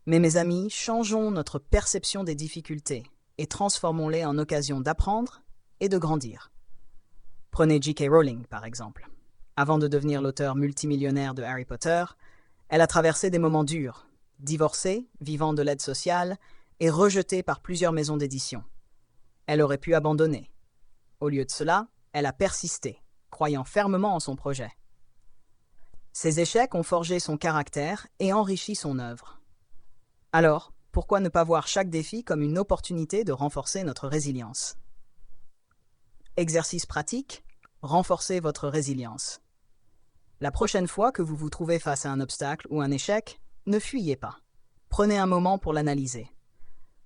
Mais mes amis, changeons notre perception des difficultés et transformons-les en occasion d'apprendre et de grandir. Prenez J.K. Rowling, par exemple. Avant de devenir l'auteur multimillionnaire de Harry Potter, elle a traversé des moments durs, divorcée, vivant de l'aide sociale et rejetée par plusieurs maisons d'édition. Elle aurait pu abandonner. Au lieu de cela, elle a persisté, croyant fermement en son projet. Ses échecs ont forgé son caractère et enrichi son œuvre. Alors, pourquoi ne pas voir chaque défi comme une opportunité de renforcer notre résilience? Exercice pratique, renforcez votre résilience. La prochaine fois que vous vous trouvez face à un obstacle ou un échec, ne fuyez pas. Prenez un moment pour l'analyser.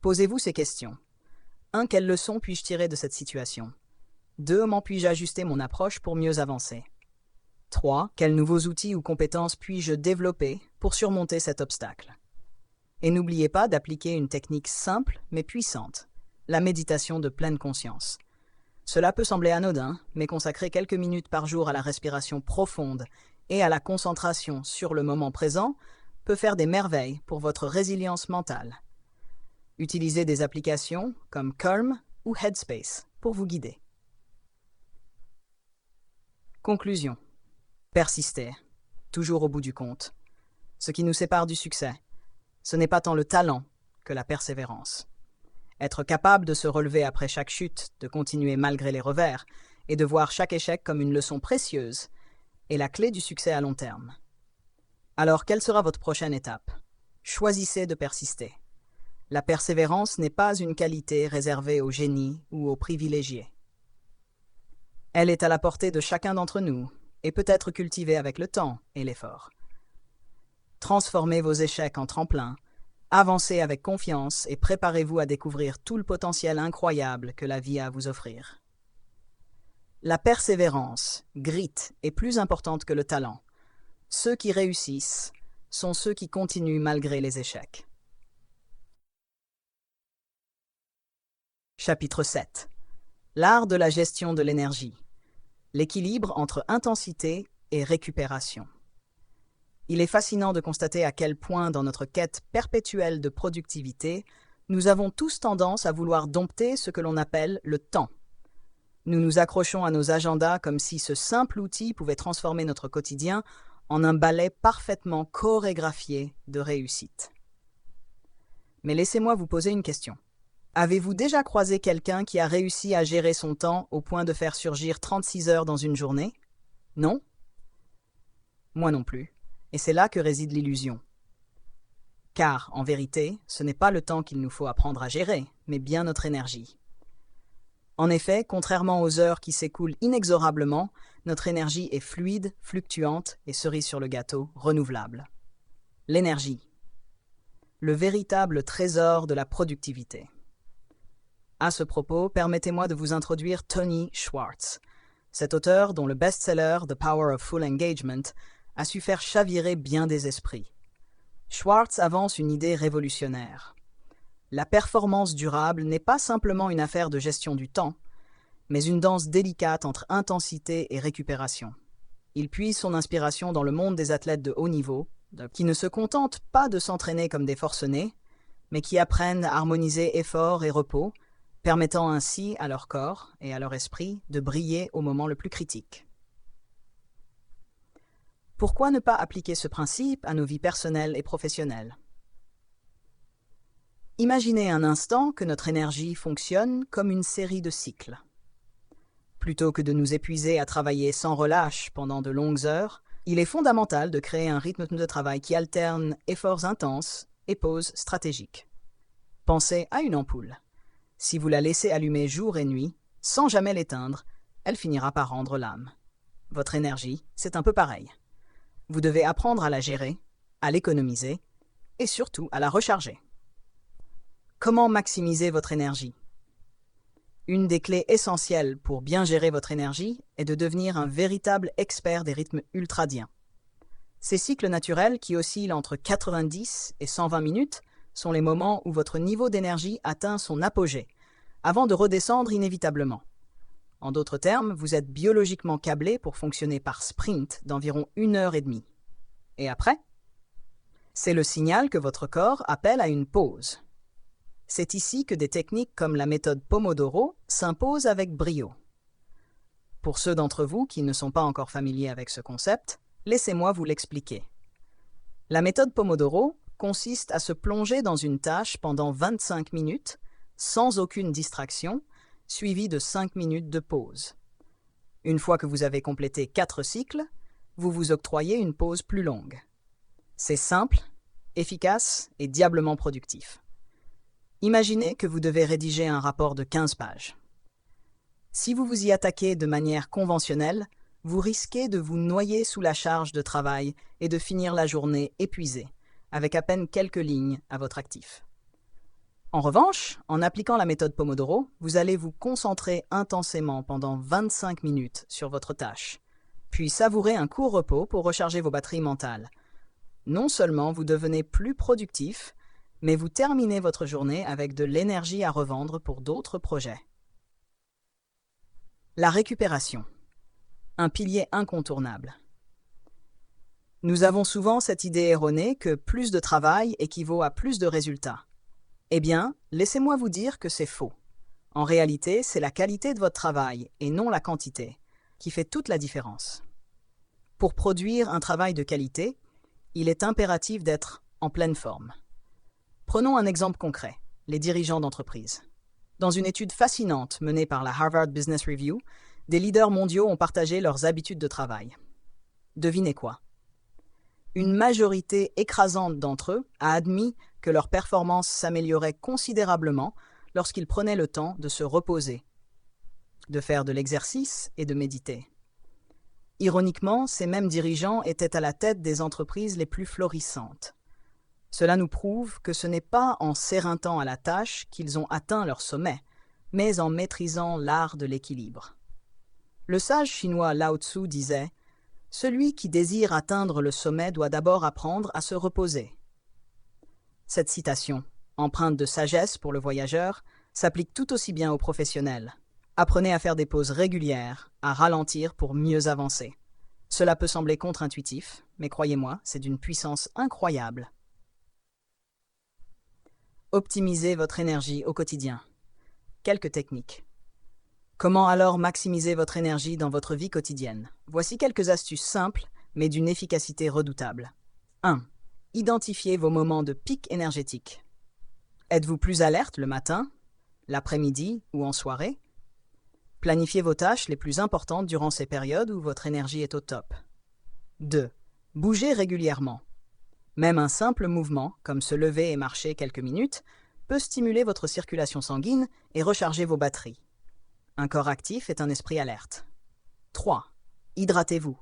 Posez-vous ces questions. 1. Quelle leçon puis-je tirer de cette situation? 2. Comment puis-je ajuster mon approche pour mieux avancer? 3. Quels nouveaux outils ou compétences puis-je développer pour surmonter cet obstacle? Et n'oubliez pas d'appliquer une technique simple mais puissante, la méditation de pleine conscience. Cela peut sembler anodin, mais consacrer quelques minutes par jour à la respiration profonde et à la concentration sur le moment présent peut faire des merveilles pour votre résilience mentale. Utilisez des applications comme Calm ou Headspace pour vous guider. Conclusion. Persistez, toujours au bout du compte. Ce qui nous sépare du succès, ce n'est pas tant le talent que la persévérance. Être capable de se relever après chaque chute, de continuer malgré les revers, et de voir chaque échec comme une leçon précieuse, est la clé du succès à long terme. Alors, quelle sera votre prochaine étape? Choisissez de persister. La persévérance n'est pas une qualité réservée aux génies ou aux privilégiés. Elle est à la portée de chacun d'entre nous, et peut être cultivée avec le temps et l'effort. Transformez vos échecs en tremplins, avancez avec confiance et préparez-vous à découvrir tout le potentiel incroyable que la vie a à vous offrir. La persévérance, grit, est plus importante que le talent. Ceux qui réussissent sont ceux qui continuent malgré les échecs. Chapitre 7. L'art de la gestion de l'énergie. L'équilibre entre intensité et récupération. Il est fascinant de constater à quel point, dans notre quête perpétuelle de productivité, Nous avons tous tendance à vouloir dompter ce que l'on appelle le temps. Nous nous accrochons à nos agendas comme si ce simple outil pouvait transformer notre quotidien en un ballet parfaitement chorégraphié de réussite. Mais laissez-moi vous poser une question. Avez-vous déjà croisé quelqu'un qui a réussi à gérer son temps au point de faire surgir 36 heures dans une journée? Non? Moi non plus. Et c'est là que réside l'illusion. Car, en vérité, ce n'est pas le temps qu'il nous faut apprendre à gérer, mais bien notre énergie. En effet, contrairement aux heures qui s'écoulent inexorablement, notre énergie est fluide, fluctuante et, cerise sur le gâteau, renouvelable. L'énergie. Le véritable trésor de la productivité. À ce propos, permettez-moi de vous introduire Tony Schwartz, cet auteur dont le best-seller The Power of Full Engagement a su faire chavirer bien des esprits. Schwartz avance une idée révolutionnaire. La performance durable n'est pas simplement une affaire de gestion du temps, mais une danse délicate entre intensité et récupération. Il puise son inspiration dans le monde des athlètes de haut niveau, qui ne se contentent pas de s'entraîner comme des forcenés, mais qui apprennent à harmoniser effort et repos, permettant ainsi à leur corps et à leur esprit de briller au moment le plus critique. Pourquoi ne pas appliquer ce principe à nos vies personnelles et professionnelles? Imaginez un instant que notre énergie fonctionne comme une série de cycles. Plutôt que de nous épuiser à travailler sans relâche pendant de longues heures, il est fondamental de créer un rythme de travail qui alterne efforts intenses et pauses stratégiques. Pensez à une ampoule. Si vous la laissez allumer jour et nuit, sans jamais l'éteindre, elle finira par rendre l'âme. Votre énergie, c'est un peu pareil. Vous devez apprendre à la gérer, à l'économiser et surtout à la recharger. Comment maximiser votre énergie? Une des clés essentielles pour bien gérer votre énergie est de devenir un véritable expert des rythmes ultradiens. Ces cycles naturels qui oscillent entre 90 et 120 minutes sont les moments où votre niveau d'énergie atteint son apogée, avant de redescendre inévitablement. En d'autres termes, vous êtes biologiquement câblé pour fonctionner par sprint d'environ 1h30. Et après? C'est le signal que votre corps appelle à une pause. C'est ici que des techniques comme la méthode Pomodoro s'imposent avec brio. Pour ceux d'entre vous qui ne sont pas encore familiers avec ce concept, laissez-moi vous l'expliquer. La méthode Pomodoro consiste à se plonger dans une tâche pendant 25 minutes, sans aucune distraction, suivie de 5 minutes de pause. Une fois que vous avez complété 4 cycles, vous vous octroyez une pause plus longue. C'est simple, efficace et diablement productif. Imaginez que vous devez rédiger un rapport de 15 pages. Si vous vous y attaquez de manière conventionnelle, vous risquez de vous noyer sous la charge de travail et de finir la journée épuisé, avec à peine quelques lignes à votre actif. En revanche, en appliquant la méthode Pomodoro, vous allez vous concentrer intensément pendant 25 minutes sur votre tâche, puis savourer un court repos pour recharger vos batteries mentales. Non seulement vous devenez plus productif, mais vous terminez votre journée avec de l'énergie à revendre pour d'autres projets. La récupération. Un pilier incontournable. Nous avons souvent cette idée erronée que plus de travail équivaut à plus de résultats. Eh bien, laissez-moi vous dire que c'est faux. En réalité, c'est la qualité de votre travail, et non la quantité, qui fait toute la différence. Pour produire un travail de qualité, il est impératif d'être en pleine forme. Prenons un exemple concret, les dirigeants d'entreprise. Dans une étude fascinante menée par la Harvard Business Review, des leaders mondiaux ont partagé leurs habitudes de travail. Devinez quoi? Une majorité écrasante d'entre eux a admis que leur performance s'améliorait considérablement lorsqu'ils prenaient le temps de se reposer, de faire de l'exercice et de méditer. Ironiquement, ces mêmes dirigeants étaient à la tête des entreprises les plus florissantes. Cela nous prouve que ce n'est pas en s'éreintant à la tâche qu'ils ont atteint leur sommet, mais en maîtrisant l'art de l'équilibre. Le sage chinois Lao Tzu disait « Celui qui désire atteindre le sommet doit d'abord apprendre à se reposer ». Cette citation, empreinte de sagesse pour le voyageur, s'applique tout aussi bien aux professionnels. Apprenez à faire des pauses régulières, à ralentir pour mieux avancer. Cela peut sembler contre-intuitif, mais croyez-moi, c'est d'une puissance incroyable. Optimisez votre énergie au quotidien. Quelques techniques. Comment alors maximiser votre énergie dans votre vie quotidienne? Voici quelques astuces simples, mais d'une efficacité redoutable. 1. Identifiez vos moments de pic énergétique. Êtes-vous plus alerte le matin, l'après-midi ou en soirée? Planifiez vos tâches les plus importantes durant ces périodes où votre énergie est au top. 2. Bougez régulièrement. Même un simple mouvement, comme se lever et marcher quelques minutes, peut stimuler votre circulation sanguine et recharger vos batteries. Un corps actif est un esprit alerte. 3. Hydratez-vous.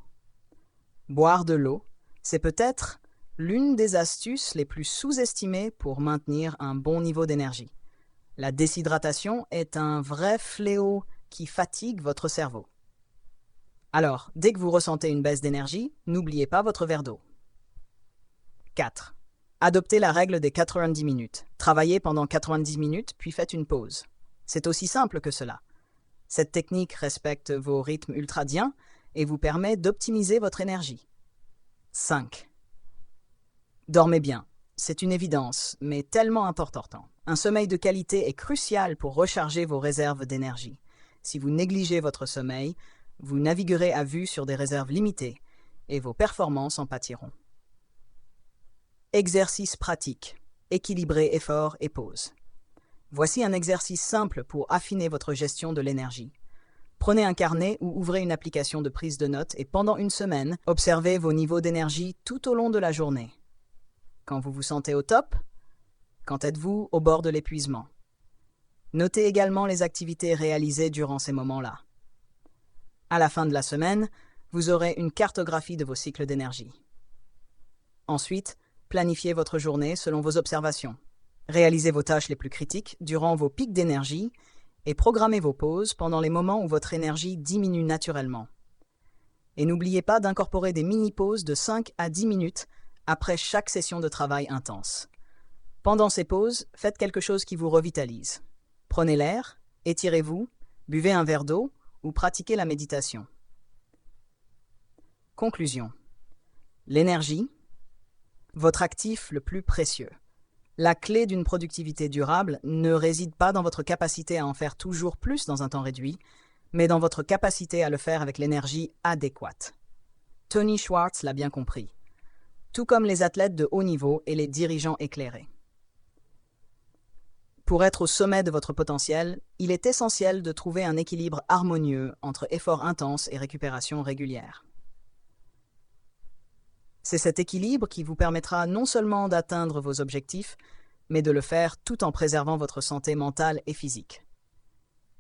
Boire de l'eau, c'est peut-être l'une des astuces les plus sous-estimées pour maintenir un bon niveau d'énergie. La déshydratation est un vrai fléau qui fatigue votre cerveau. Alors, dès que vous ressentez une baisse d'énergie, n'oubliez pas votre verre d'eau. 4. Adoptez la règle des 90 minutes. Travaillez pendant 90 minutes, puis faites une pause. C'est aussi simple que cela. Cette technique respecte vos rythmes ultradiens et vous permet d'optimiser votre énergie. 5. Dormez bien. C'est une évidence, mais tellement important. Un sommeil de qualité est crucial pour recharger vos réserves d'énergie. Si vous négligez votre sommeil, vous naviguerez à vue sur des réserves limitées et vos performances en pâtiront. Exercice pratique. Équilibrer effort et pause. Voici un exercice simple pour affiner votre gestion de l'énergie. Prenez un carnet ou ouvrez une application de prise de notes et pendant une semaine, observez vos niveaux d'énergie tout au long de la journée. Quand vous vous sentez au top? Quand êtes-vous au bord de l'épuisement? Notez également les activités réalisées durant ces moments-là. À la fin de la semaine, vous aurez une cartographie de vos cycles d'énergie. Ensuite, planifiez votre journée selon vos observations. Réalisez vos tâches les plus critiques durant vos pics d'énergie et programmez vos pauses pendant les moments où votre énergie diminue naturellement. Et n'oubliez pas d'incorporer des mini-pauses de 5 à 10 minutes après chaque session de travail intense. Pendant ces pauses, faites quelque chose qui vous revitalise. Prenez l'air, étirez-vous, buvez un verre d'eau ou pratiquez la méditation. Conclusion. L'énergie, votre actif le plus précieux. La clé d'une productivité durable ne réside pas dans votre capacité à en faire toujours plus dans un temps réduit, mais dans votre capacité à le faire avec l'énergie adéquate. Tony Schwartz l'a bien compris, tout comme les athlètes de haut niveau et les dirigeants éclairés. Pour être au sommet de votre potentiel, il est essentiel de trouver un équilibre harmonieux entre effort intense et récupération régulière. C'est cet équilibre qui vous permettra non seulement d'atteindre vos objectifs, mais de le faire tout en préservant votre santé mentale et physique.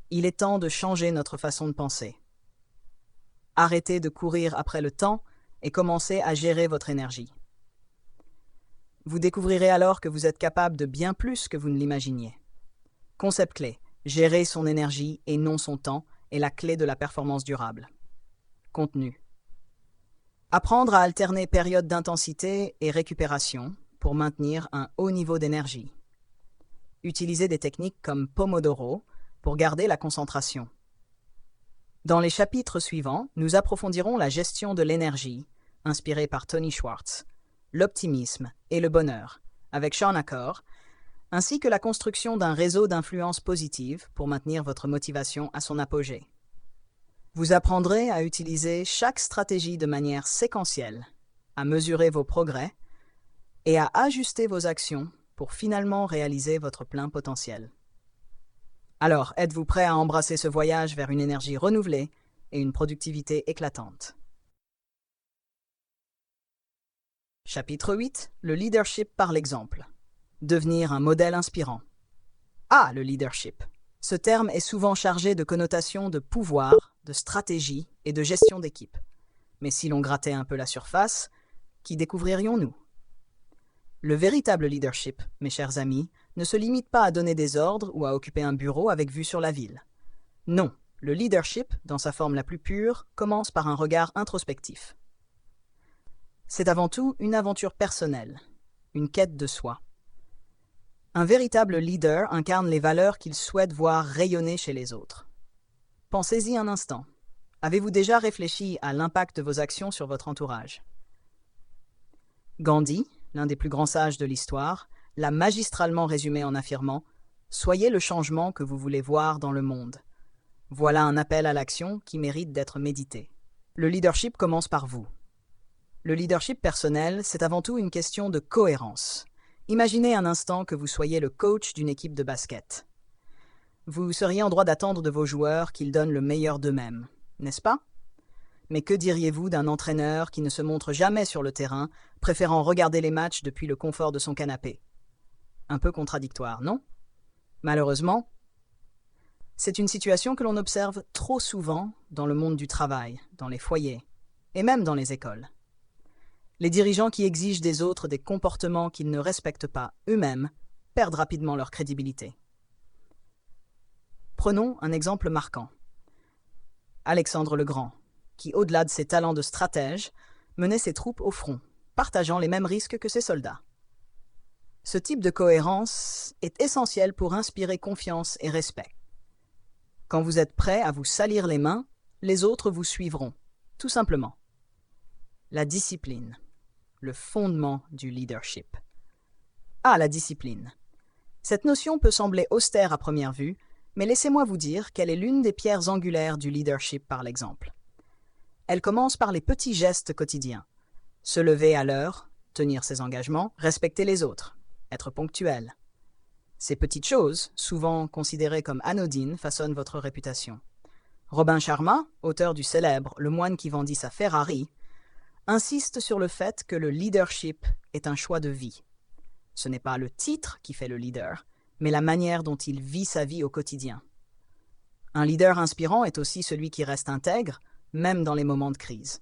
Il est temps de changer notre façon de penser. Arrêtez de courir après le temps et commencez à gérer votre énergie. Vous découvrirez alors que vous êtes capable de bien plus que vous ne l'imaginiez. Concept clé, gérer son énergie et non son temps est la clé de la performance durable. Contenu. Apprendre à alterner périodes d'intensité et récupération pour maintenir un haut niveau d'énergie. Utilisez des techniques comme Pomodoro pour garder la concentration. Dans les chapitres suivants, nous approfondirons la gestion de l'énergie, inspirée par Tony Schwartz, l'optimisme et le bonheur, avec Sean Accord, ainsi que la construction d'un réseau d'influence positive pour maintenir votre motivation à son apogée. Vous apprendrez à utiliser chaque stratégie de manière séquentielle, à mesurer vos progrès et à ajuster vos actions pour finalement réaliser votre plein potentiel. Alors, êtes-vous prêt à embrasser ce voyage vers une énergie renouvelée et une productivité éclatante? Chapitre 8. Le leadership par l'exemple. Devenir un modèle inspirant. Le leadership. Ce terme est souvent chargé de connotations de pouvoir, de stratégie et de gestion d'équipe. Mais si l'on grattait un peu la surface, qui découvririons-nous? Le véritable leadership, mes chers amis, ne se limite pas à donner des ordres ou à occuper un bureau avec vue sur la ville. Non, le leadership, dans sa forme la plus pure, commence par un regard introspectif. C'est avant tout une aventure personnelle, une quête de soi. Un véritable leader incarne les valeurs qu'il souhaite voir rayonner chez les autres. Pensez-y un instant. Avez-vous déjà réfléchi à l'impact de vos actions sur votre entourage? Gandhi, l'un des plus grands sages de l'histoire, l'a magistralement résumé en affirmant « Soyez le changement que vous voulez voir dans le monde ». Voilà un appel à l'action qui mérite d'être médité. Le leadership commence par vous. Le leadership personnel, c'est avant tout une question de cohérence. Imaginez un instant que vous soyez le coach d'une équipe de basket. Vous seriez en droit d'attendre de vos joueurs qu'ils donnent le meilleur d'eux-mêmes, n'est-ce pas? Mais que diriez-vous d'un entraîneur qui ne se montre jamais sur le terrain, préférant regarder les matchs depuis le confort de son canapé? Un peu contradictoire, non? Malheureusement, c'est une situation que l'on observe trop souvent dans le monde du travail, dans les foyers, et même dans les écoles. Les dirigeants qui exigent des autres des comportements qu'ils ne respectent pas eux-mêmes perdent rapidement leur crédibilité. Prenons un exemple marquant. Alexandre le Grand, qui, au-delà de ses talents de stratège, menait ses troupes au front, partageant les mêmes risques que ses soldats. Ce type de cohérence est essentiel pour inspirer confiance et respect. Quand vous êtes prêt à vous salir les mains, les autres vous suivront, tout simplement. La discipline, le fondement du leadership. Ah, la discipline. Cette notion peut sembler austère à première vue, mais laissez-moi vous dire qu'elle est l'une des pierres angulaires du leadership par l'exemple. Elle commence par les petits gestes quotidiens. Se lever à l'heure, tenir ses engagements, respecter les autres, être ponctuel. Ces petites choses, souvent considérées comme anodines, façonnent votre réputation. Robin Sharma, auteur du célèbre Le moine qui vendit sa Ferrari, insiste sur le fait que le leadership est un choix de vie. Ce n'est pas le titre qui fait le leader, mais la manière dont il vit sa vie au quotidien. Un leader inspirant est aussi celui qui reste intègre, même dans les moments de crise.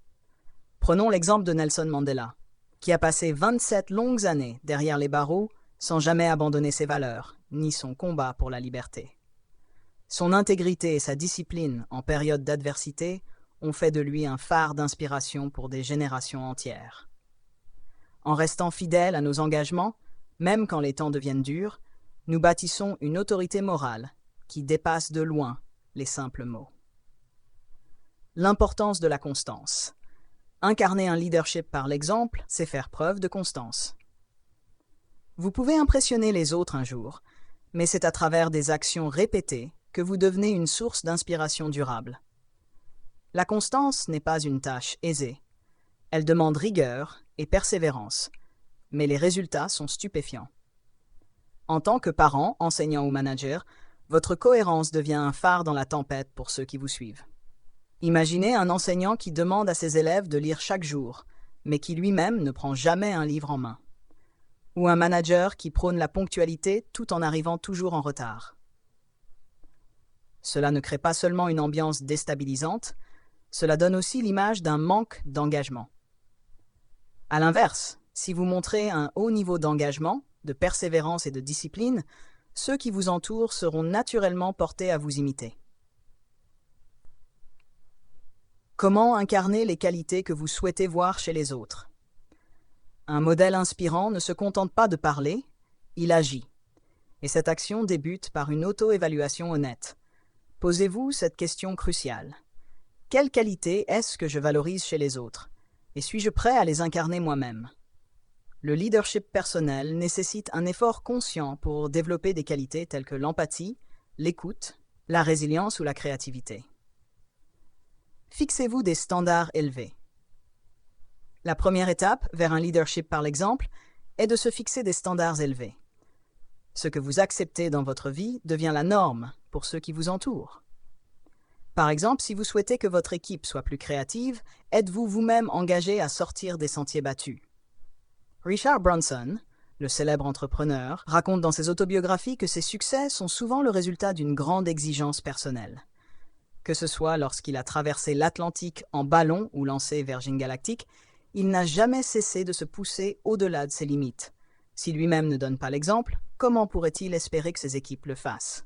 Prenons l'exemple de Nelson Mandela, qui a passé 27 longues années derrière les barreaux sans jamais abandonner ses valeurs, ni son combat pour la liberté. Son intégrité et sa discipline en période d'adversité ont fait de lui un phare d'inspiration pour des générations entières. En restant fidèles à nos engagements, même quand les temps deviennent durs, nous bâtissons une autorité morale qui dépasse de loin les simples mots. L'importance de la constance. Incarner un leadership par l'exemple, c'est faire preuve de constance. Vous pouvez impressionner les autres un jour, mais c'est à travers des actions répétées que vous devenez une source d'inspiration durable. La constance n'est pas une tâche aisée. Elle demande rigueur et persévérance, mais les résultats sont stupéfiants. En tant que parent, enseignant ou manager, votre cohérence devient un phare dans la tempête pour ceux qui vous suivent. Imaginez un enseignant qui demande à ses élèves de lire chaque jour, mais qui lui-même ne prend jamais un livre en main. Ou un manager qui prône la ponctualité tout en arrivant toujours en retard. Cela ne crée pas seulement une ambiance déstabilisante, cela donne aussi l'image d'un manque d'engagement. À l'inverse, si vous montrez un haut niveau d'engagement, de persévérance et de discipline, ceux qui vous entourent seront naturellement portés à vous imiter. Comment incarner les qualités que vous souhaitez voir chez les autres? Un modèle inspirant ne se contente pas de parler, il agit. Et cette action débute par une auto-évaluation honnête. Posez-vous cette question cruciale. Quelles qualités est-ce que je valorise chez les autres? Et suis-je prêt à les incarner moi-même? Le leadership personnel nécessite un effort conscient pour développer des qualités telles que l'empathie, l'écoute, la résilience ou la créativité. Fixez-vous des standards élevés. La première étape vers un leadership par l'exemple est de se fixer des standards élevés. Ce que vous acceptez dans votre vie devient la norme pour ceux qui vous entourent. Par exemple, si vous souhaitez que votre équipe soit plus créative, êtes-vous vous-même engagé à sortir des sentiers battus? Richard Branson, le célèbre entrepreneur, raconte dans ses autobiographies que ses succès sont souvent le résultat d'une grande exigence personnelle. Que ce soit lorsqu'il a traversé l'Atlantique en ballon ou lancé Virgin Galactic, il n'a jamais cessé de se pousser au-delà de ses limites. Si lui-même ne donne pas l'exemple, comment pourrait-il espérer que ses équipes le fassent?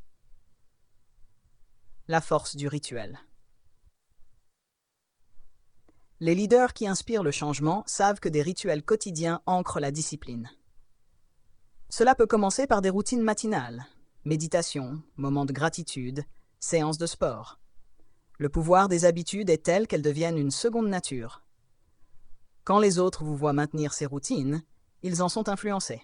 La force du rituel. Les leaders qui inspirent le changement savent que des rituels quotidiens ancrent la discipline. Cela peut commencer par des routines matinales, méditation, moments de gratitude, séances de sport. Le pouvoir des habitudes est tel qu'elles deviennent une seconde nature. Quand les autres vous voient maintenir ces routines, ils en sont influencés.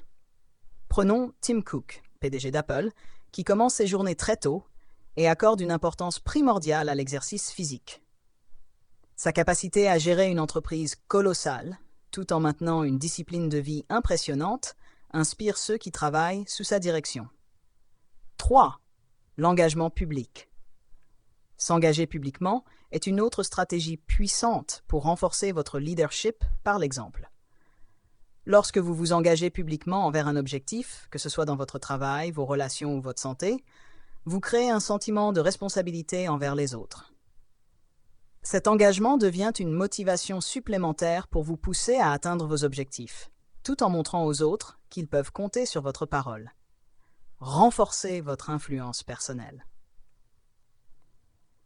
Prenons Tim Cook, PDG d'Apple, qui commence ses journées très tôt et accorde une importance primordiale à l'exercice physique. Sa capacité à gérer une entreprise colossale, tout en maintenant une discipline de vie impressionnante, inspire ceux qui travaillent sous sa direction. 3. L'engagement public. S'engager publiquement est une autre stratégie puissante pour renforcer votre leadership par l'exemple. Lorsque vous vous engagez publiquement envers un objectif, que ce soit dans votre travail, vos relations ou votre santé, vous créez un sentiment de responsabilité envers les autres. Cet engagement devient une motivation supplémentaire pour vous pousser à atteindre vos objectifs, tout en montrant aux autres qu'ils peuvent compter sur votre parole. Renforcez votre influence personnelle.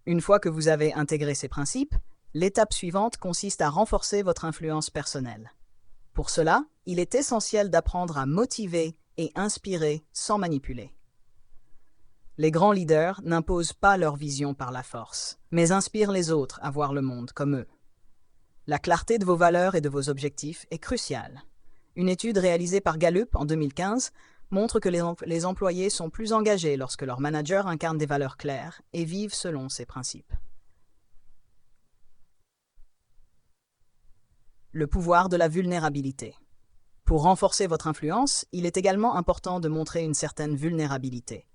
Une fois que vous avez intégré ces principes, l'étape suivante consiste à renforcer votre influence personnelle. Pour cela, il est essentiel d'apprendre à motiver et inspirer sans manipuler. Les grands leaders n'imposent pas leur vision par la force, mais inspirent les autres à voir le monde comme eux. La clarté de vos valeurs et de vos objectifs est cruciale. Une étude réalisée par Gallup en 2015 montre que les employés sont plus engagés lorsque leur manager incarne des valeurs claires et vivent selon ces principes. Le pouvoir de la vulnérabilité. Pour renforcer votre influence, il est également important de montrer une certaine vulnérabilité.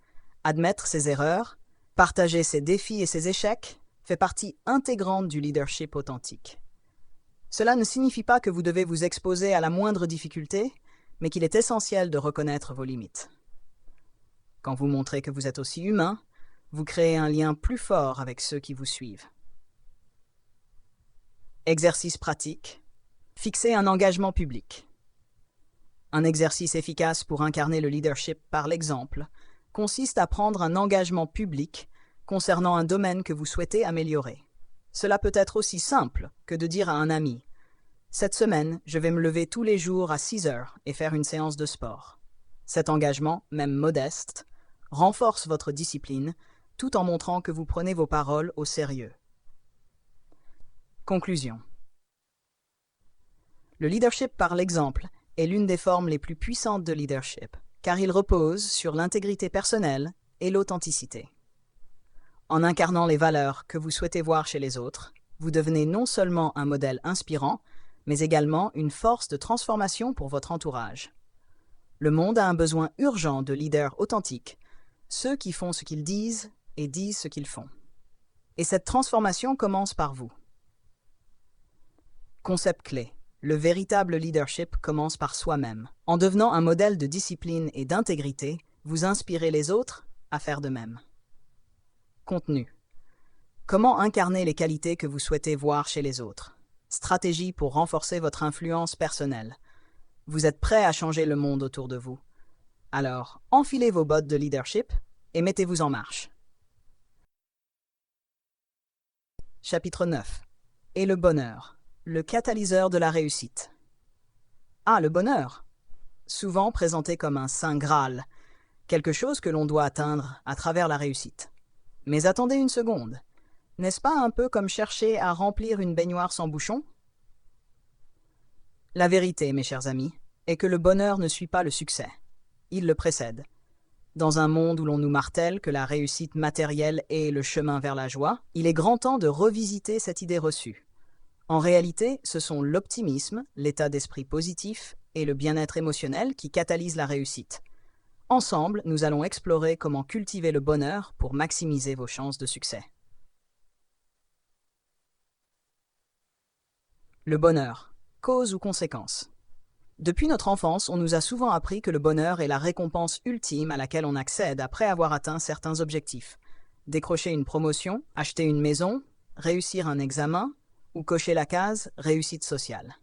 Admettre ses erreurs, partager ses défis et ses échecs fait partie intégrante du leadership authentique. Cela ne signifie pas que vous devez vous exposer à la moindre difficulté, mais qu'il est essentiel de reconnaître vos limites. Quand vous montrez que vous êtes aussi humain, vous créez un lien plus fort avec ceux qui vous suivent. Exercice pratique. Fixez un engagement public. Un exercice efficace pour incarner le leadership par l'exemple consiste à prendre un engagement public concernant un domaine que vous souhaitez améliorer. Cela peut être aussi simple que de dire à un ami « Cette semaine, je vais me lever tous les jours à 6 heures et faire une séance de sport ». Cet engagement, même modeste, renforce votre discipline tout en montrant que vous prenez vos paroles au sérieux. Conclusion. Le leadership par l'exemple est l'une des formes les plus puissantes de leadership, car il repose sur l'intégrité personnelle et l'authenticité. En incarnant les valeurs que vous souhaitez voir chez les autres, vous devenez non seulement un modèle inspirant, mais également une force de transformation pour votre entourage. Le monde a un besoin urgent de leaders authentiques, ceux qui font ce qu'ils disent et disent ce qu'ils font. Et cette transformation commence par vous. Concept clé. Le véritable leadership commence par soi-même. En devenant un modèle de discipline et d'intégrité, vous inspirez les autres à faire de même. Contenu. Comment incarner les qualités que vous souhaitez voir chez les autres? Stratégie pour renforcer votre influence personnelle. Vous êtes prêt à changer le monde autour de vous. Alors, enfilez vos bottes de leadership et mettez-vous en marche. Chapitre 9. Et le bonheur. Le catalyseur de la réussite. Ah, le bonheur! Souvent présenté comme un saint Graal, quelque chose que l'on doit atteindre à travers la réussite. Mais attendez une seconde, n'est-ce pas un peu comme chercher à remplir une baignoire sans bouchon? La vérité, mes chers amis, est que le bonheur ne suit pas le succès. Il le précède. Dans un monde où l'on nous martèle que la réussite matérielle est le chemin vers la joie, il est grand temps de revisiter cette idée reçue. En réalité, ce sont l'optimisme, l'état d'esprit positif et le bien-être émotionnel qui catalysent la réussite. Ensemble, nous allons explorer comment cultiver le bonheur pour maximiser vos chances de succès. Le bonheur, cause ou conséquence. Depuis notre enfance, on nous a souvent appris que le bonheur est la récompense ultime à laquelle on accède après avoir atteint certains objectifs. Décrocher une promotion, acheter une maison, réussir un examen, ou cocher la case « réussite sociale ».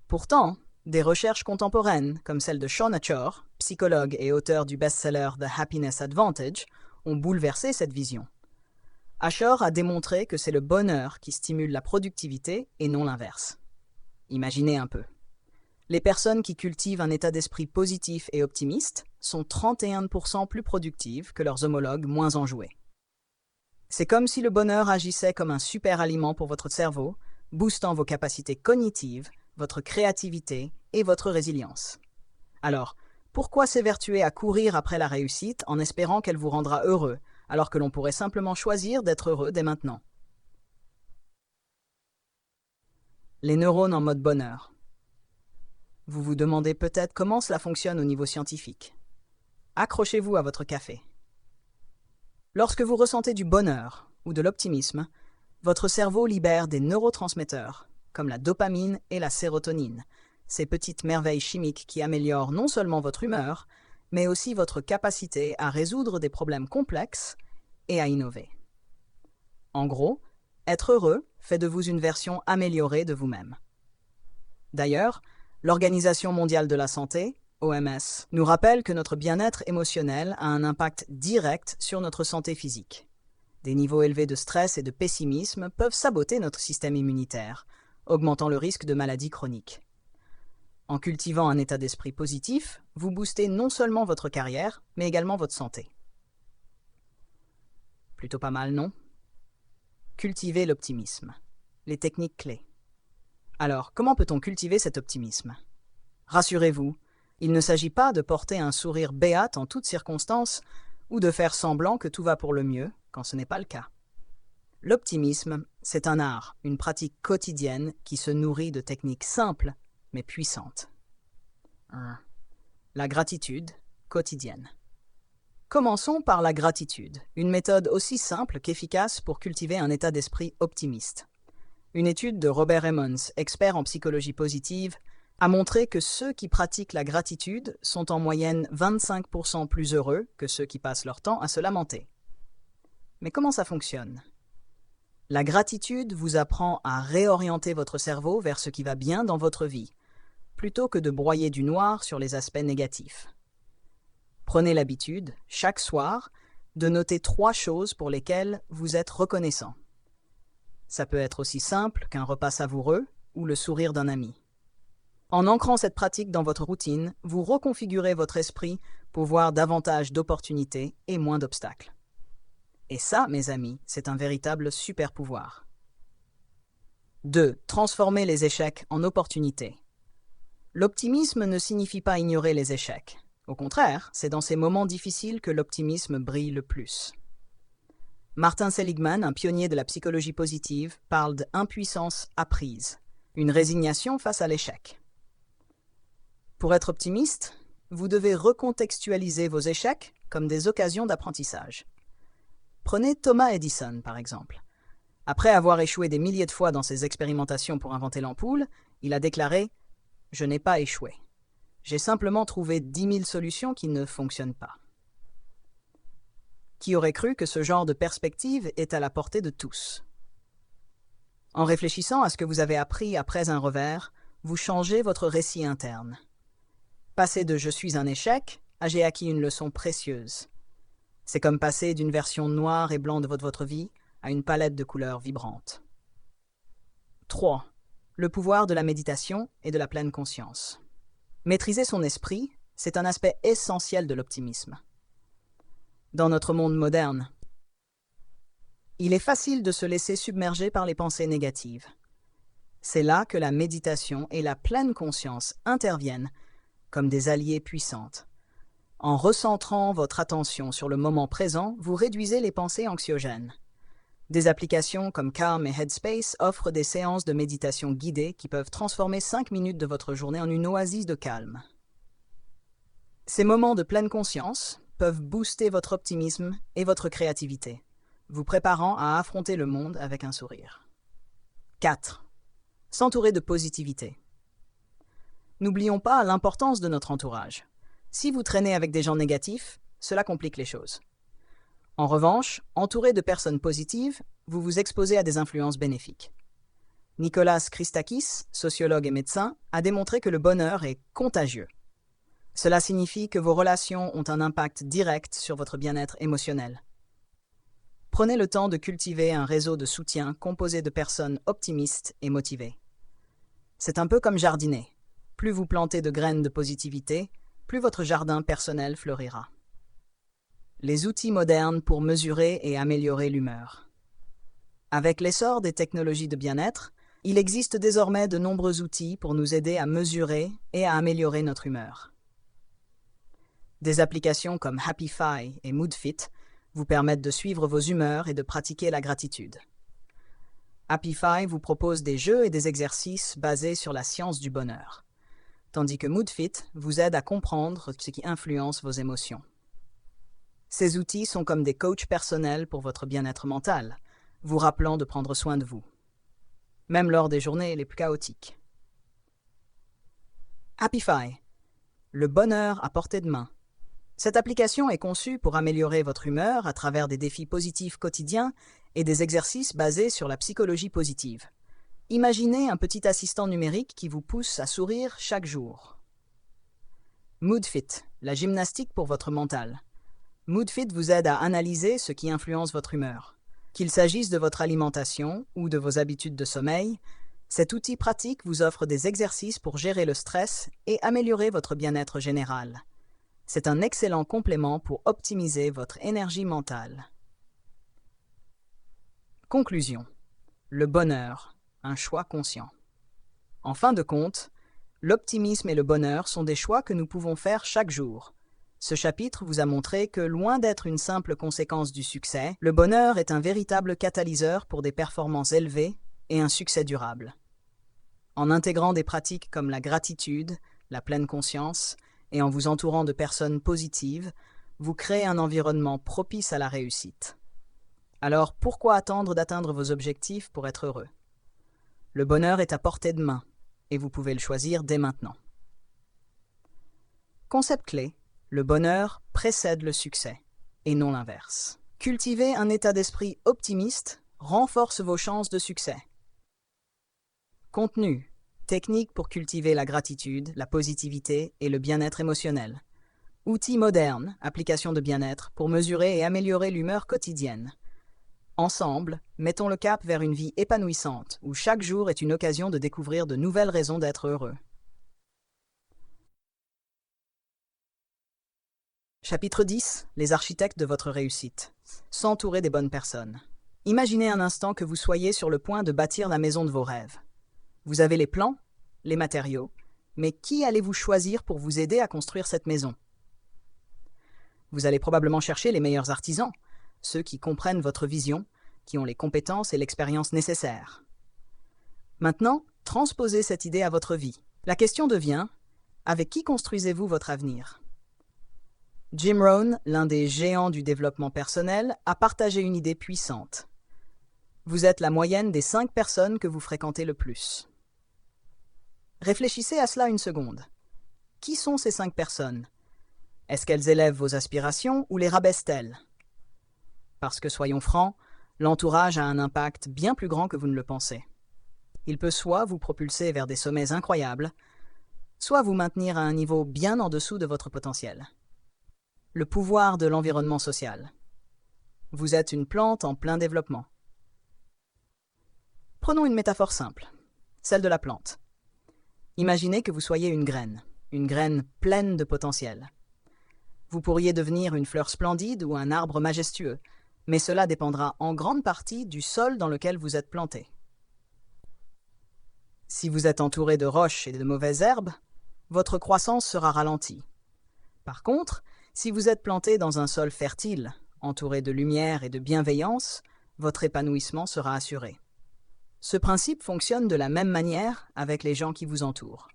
Pourtant, des recherches contemporaines, comme celle de Shawn Achor, psychologue et auteur du best-seller The Happiness Advantage, ont bouleversé cette vision. Achor a démontré que c'est le bonheur qui stimule la productivité et non l'inverse. Imaginez un peu. Les personnes qui cultivent un état d'esprit positif et optimiste sont 31% plus productives que leurs homologues moins enjoués. C'est comme si le bonheur agissait comme un super aliment pour votre cerveau, boostant vos capacités cognitives, votre créativité et votre résilience. Alors, Pourquoi s'évertuer à courir après la réussite en espérant qu'elle vous rendra heureux, alors que l'on pourrait simplement choisir d'être heureux dès maintenant? Les neurones en mode bonheur. Vous vous demandez peut-être comment cela fonctionne au niveau scientifique. Accrochez-vous à votre café. Lorsque vous ressentez du bonheur ou de l'optimisme, votre cerveau libère des neurotransmetteurs, comme la dopamine et la sérotonine, ces petites merveilles chimiques qui améliorent non seulement votre humeur, mais aussi votre capacité à résoudre des problèmes complexes et à innover. En gros, être heureux fait de vous une version améliorée de vous-même. D'ailleurs, l'Organisation mondiale de la santé, OMS, nous rappelle que notre bien-être émotionnel a un impact direct sur notre santé physique. Des niveaux élevés de stress et de pessimisme peuvent saboter notre système immunitaire, augmentant le risque de maladies chroniques. En cultivant un état d'esprit positif, vous boostez non seulement votre carrière, mais également votre santé. Plutôt pas mal, non? Cultiver l'optimisme. Les techniques clés. Alors, comment peut-on cultiver cet optimisme? Rassurez-vous, il ne s'agit pas de porter un sourire béat en toutes circonstances ou de faire semblant que tout va pour le mieux quand ce n'est pas le cas. L'optimisme, c'est un art, une pratique quotidienne qui se nourrit de techniques simples mais puissantes. 1. La gratitude quotidienne. Commençons par la gratitude, une méthode aussi simple qu'efficace pour cultiver un état d'esprit optimiste. Une étude de Robert Emmons, expert en psychologie positive, a montré que ceux qui pratiquent la gratitude sont en moyenne 25% plus heureux que ceux qui passent leur temps à se lamenter. Mais comment ça fonctionne? La gratitude vous apprend à réorienter votre cerveau vers ce qui va bien dans votre vie, plutôt que de broyer du noir sur les aspects négatifs. Prenez l'habitude, chaque soir, de noter 3 choses pour lesquelles vous êtes reconnaissant. Ça peut être aussi simple qu'un repas savoureux ou le sourire d'un ami. En ancrant cette pratique dans votre routine, vous reconfigurez votre esprit pour voir davantage d'opportunités et moins d'obstacles. Et ça, mes amis, c'est un véritable super pouvoir. 2. Transformer les échecs en opportunités. L'optimisme ne signifie pas ignorer les échecs. Au contraire, c'est dans ces moments difficiles que l'optimisme brille le plus. Martin Seligman, un pionnier de la psychologie positive, parle d'impuissance apprise, une résignation face à l'échec. Pour être optimiste, vous devez recontextualiser vos échecs comme des occasions d'apprentissage. Prenez Thomas Edison, par exemple. Après avoir échoué des milliers de fois dans ses expérimentations pour inventer l'ampoule, il a déclaré « Je n'ai pas échoué. J'ai simplement trouvé 10 000 solutions qui ne fonctionnent pas. » Qui aurait cru que ce genre de perspective est à la portée de tous? En réfléchissant à ce que vous avez appris après un revers, vous changez votre récit interne. Passer de « je suis un échec » à « j'ai acquis une leçon précieuse ». C'est comme passer d'une version noire et blanc de votre vie à une palette de couleurs vibrantes. 3. Le pouvoir de la méditation et de la pleine conscience. Maîtriser son esprit, c'est un aspect essentiel de l'optimisme. Dans notre monde moderne, il est facile de se laisser submerger par les pensées négatives. C'est là que la méditation et la pleine conscience interviennent comme des alliées puissantes. En recentrant votre attention sur le moment présent, vous réduisez les pensées anxiogènes. Des applications comme Calm et Headspace offrent des séances de méditation guidées qui peuvent transformer 5 minutes de votre journée en une oasis de calme. Ces moments de pleine conscience peuvent booster votre optimisme et votre créativité, vous préparant à affronter le monde avec un sourire. 4. S'entourer de positivité. N'oublions pas l'importance de notre entourage. Si vous traînez avec des gens négatifs, cela complique les choses. En revanche, entouré de personnes positives, vous vous exposez à des influences bénéfiques. Nicolas Christakis, sociologue et médecin, a démontré que le bonheur est contagieux. Cela signifie que vos relations ont un impact direct sur votre bien-être émotionnel. Prenez le temps de cultiver un réseau de soutien composé de personnes optimistes et motivées. C'est un peu comme jardiner. Plus vous plantez de graines de positivité, plus votre jardin personnel fleurira. Les outils modernes pour mesurer et améliorer l'humeur. Avec l'essor des technologies de bien-être, il existe désormais de nombreux outils pour nous aider à mesurer et à améliorer notre humeur. Des applications comme Happify et Moodfit vous permettent de suivre vos humeurs et de pratiquer la gratitude. Happify vous propose des jeux et des exercices basés sur la science du bonheur, tandis que Moodfit vous aide à comprendre ce qui influence vos émotions. Ces outils sont comme des coachs personnels pour votre bien-être mental, vous rappelant de prendre soin de vous, même lors des journées les plus chaotiques. Happify, le bonheur à portée de main. Cette application est conçue pour améliorer votre humeur à travers des défis positifs quotidiens et des exercices basés sur la psychologie positive. Imaginez un petit assistant numérique qui vous pousse à sourire chaque jour. Moodfit, la gymnastique pour votre mental. Moodfit vous aide à analyser ce qui influence votre humeur. Qu'il s'agisse de votre alimentation ou de vos habitudes de sommeil, cet outil pratique vous offre des exercices pour gérer le stress et améliorer votre bien-être général. C'est un excellent complément pour optimiser votre énergie mentale. Conclusion. Le bonheur, un choix conscient. En fin de compte, l'optimisme et le bonheur sont des choix que nous pouvons faire chaque jour. Ce chapitre vous a montré que, loin d'être une simple conséquence du succès, le bonheur est un véritable catalyseur pour des performances élevées et un succès durable. En intégrant des pratiques comme la gratitude, la pleine conscience, et en vous entourant de personnes positives, vous créez un environnement propice à la réussite. Alors pourquoi attendre d'atteindre vos objectifs pour être heureux? Le bonheur est à portée de main, et vous pouvez le choisir dès maintenant. Concept clé, le bonheur précède le succès, et non l'inverse. Cultiver un état d'esprit optimiste renforce vos chances de succès. Contenu. Techniques pour cultiver la gratitude, la positivité et le bien-être émotionnel. Outils modernes, applications de bien-être pour mesurer et améliorer l'humeur quotidienne. Ensemble, mettons le cap vers une vie épanouissante où chaque jour est une occasion de découvrir de nouvelles raisons d'être heureux. Chapitre 10. Les architectes de votre réussite. S'entourer des bonnes personnes. Imaginez un instant que vous soyez sur le point de bâtir la maison de vos rêves. Vous avez les plans, les matériaux, mais qui allez-vous choisir pour vous aider à construire cette maison? Vous allez probablement chercher les meilleurs artisans, ceux qui comprennent votre vision, qui ont les compétences et l'expérience nécessaires. Maintenant, transposez cette idée à votre vie. La question devient, avec qui construisez-vous votre avenir? Jim Rohn, l'un des géants du développement personnel, a partagé une idée puissante. Vous êtes la moyenne des 5 personnes que vous fréquentez le plus. Réfléchissez à cela une seconde. Qui sont ces 5 personnes? Est-ce qu'elles élèvent vos aspirations ou les rabaissent-elles? Parce que, soyons francs, l'entourage a un impact bien plus grand que vous ne le pensez. Il peut soit vous propulser vers des sommets incroyables, soit vous maintenir à un niveau bien en dessous de votre potentiel. Le pouvoir de l'environnement social. Vous êtes une plante en plein développement. Prenons une métaphore simple, celle de la plante. Imaginez que vous soyez une graine pleine de potentiel. Vous pourriez devenir une fleur splendide ou un arbre majestueux, mais cela dépendra en grande partie du sol dans lequel vous êtes planté. Si vous êtes entouré de roches et de mauvaises herbes, votre croissance sera ralentie. Par contre, si vous êtes planté dans un sol fertile, entouré de lumière et de bienveillance, votre épanouissement sera assuré. Ce principe fonctionne de la même manière avec les gens qui vous entourent.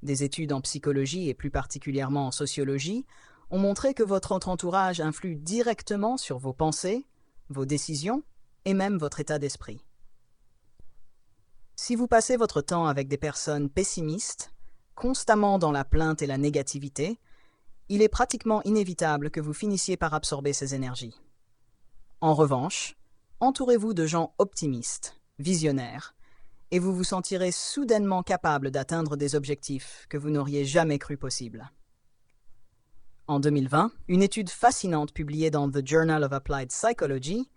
Des études en psychologie et plus particulièrement en sociologie ont montré que votre entourage influe directement sur vos pensées, vos décisions et même votre état d'esprit. Si vous passez votre temps avec des personnes pessimistes, constamment dans la plainte et la négativité, il est pratiquement inévitable que vous finissiez par absorber ces énergies. En revanche, entourez-vous de gens optimistes, visionnaires, et vous vous sentirez soudainement capable d'atteindre des objectifs que vous n'auriez jamais cru possibles. En 2020, une étude fascinante publiée dans The Journal of Applied Psychology